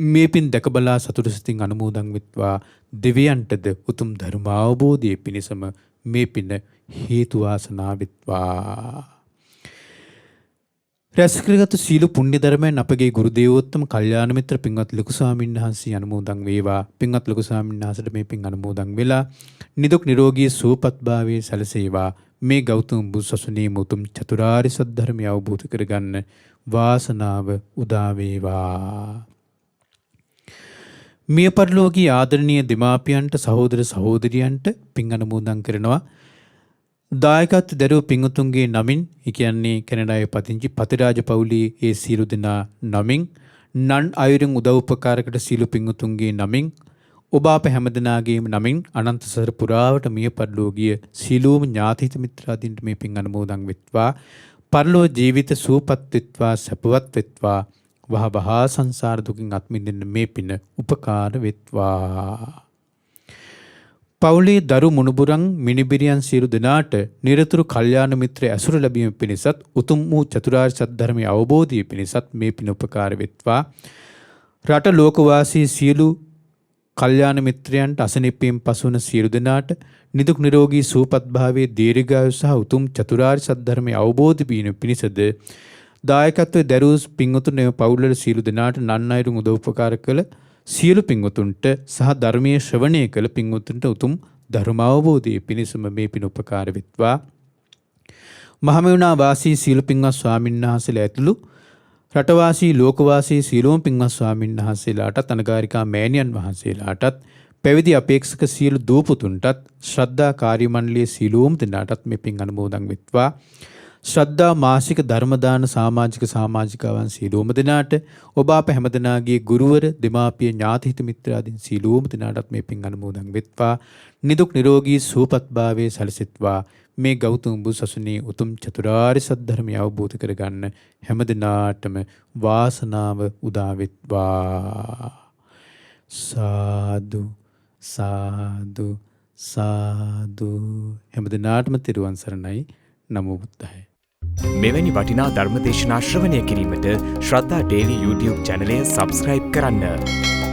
මේ පින් දැකබලා සතුට සිතින් අනුමෝදන් වෙත්වා. දෙවියන්ටද උතුම් ධර්ම අවබෝධයේ පිණසම මේ පින හේතු වාසනා වෙත්වා. රැස්කරගත් සීල පුණ්‍ය ධර්මයන් අපගේ ගුරු දේවෝත්තම කල්යාණ මිත්‍ර පින්වත් ලොකු ස්වාමීන් වහන්සේ අනුමෝදන් වේවා. පින්වත් ලොකු ස්වාමීන් වහන්සේට මේ පින් අනුමෝදන් වෙලා නිදුක් නිරෝගී සුවපත් භාවයේ සැලසේවා. මේ ගෞතම බුදු සසුනේ උතුම් චතුරාර්ය සත්‍ය ධර්මය අවබෝධ කරගන්න වාසනාව උදා වේවා. මිය පරලෝකීය ආදරණීය දෙමාපියන්ට සහෝදර සහෝදරියන්ට පින් අනුමෝදන් කරනවා. දායකත්ව දරුව පින්වතුන්ගේ නමින් කියන්නේ කැනඩාවේ පදිංචි පතිරාජ පවුලේ ඒ සියලු දෙනා නමින් නන් අයුරින් උදව් උපකාරකට සියලු පින්වතුන්ගේ නමින් ඔබ අප හැමදෙනාගේම නමින් අනන්ත සසර පුරාවට මිය පරලෝකීය සියලුම ඥාතිහිත මිත්‍රාදීන්ට මේ පින් අනුමෝදන් වෙත්වා. පරලෝ ජීවිත සුවපත් වෙත්වා සැපවත් වෙත්වා. වහ වහා සංසාර දුකින් අත් මිදෙන්න මේ පින උපකාර වෙත්වා. පවුලේ දරු මුණුබුරන් මිනිබිරියන් සියලු දෙනාට නිරතුරු කල්යාණ මිත්‍ර ඇසුර ලැබීම පිණිසත් උතුම් වූ චතුරාර්ය සත්‍ය ධර්මයේ අවබෝධය පිණිසත් මේ පින උපකාර වෙත්වා. රට ලෝකවාසී සියලු කල්යාණ මිත්‍රයන්ට අසනීපයෙන් පසුවන සියලු දෙනාට නිදුක් නිරෝගී සුවපත් භාවයේ දීර්ඝායු සහ උතුම් චතුරාර්ය සත්‍ය ධර්මයේ අවබෝධ වීම පිණිසද දායකත්වයේ දරුවෝ පින්වතුන් එම පවුල්වල සියලු දෙනාට නන් අයුරින් උදව් උපකාර කළ සියලු පින්වතුන්ට සහ ධර්මයේ ශ්‍රවණය කළ පින්වතුන්ට උතුම් ධර්ම අවබෝධයේ පිණිසම මේ පින උපකාර වෙත්වා. මහමෙවුනා වාසී සියලු පින්වත් ස්වාමීන් වහන්සේලා ඇතුළු රටවාසී ලෝකවාසී සියලුම පින්වත් ස්වාමීන් වහන්සේලාටත් අනගාരികා මෑණියන් වහන්සේලාටත් පැවිදි අපේක්ෂක සියලු දූපුතුන්ටත් ශ්‍රද්ධා කාර්ය මණ්ඩලයේ සියලුම දෙනාටත් මේ පින් අනුමෝදන් වෙත්වා. ශ්‍රද්ධා මාසික ධර්මදාන සමාජිකාවන් සියලුම දෙනාට ඔබ අප හැමදෙනාගේ ගුරුවර දෙමාපිය ඥාතිහිත මිත්‍රාදීන් සියලුම දෙනාටත් මේ පින් අනුමෝදන් වෙත්වා. නිදුක් නිරෝගී සුවපත් භාවයේ සැලසෙත්වා. මේ ගෞතම බුදු සසුනේ උතුම් චතුරාර්ය සත්‍ය ධර්මය අවබෝධ කරගන්න හැමදෙනාටම වාසනාව උදා වෙත්වා. සාදු සාදු සාදු. හැමදෙනාටම තෙරුවන් සරණයි. නමෝ බුද්ධාය. මෙවැනි වටිනා ධර්ම දේශනා ශ්‍රවණය කිරීමට ශ්‍රද්ධා ඩේලි YouTube චැනලය සබ්ස්ක්‍රයිබ් කරන්න.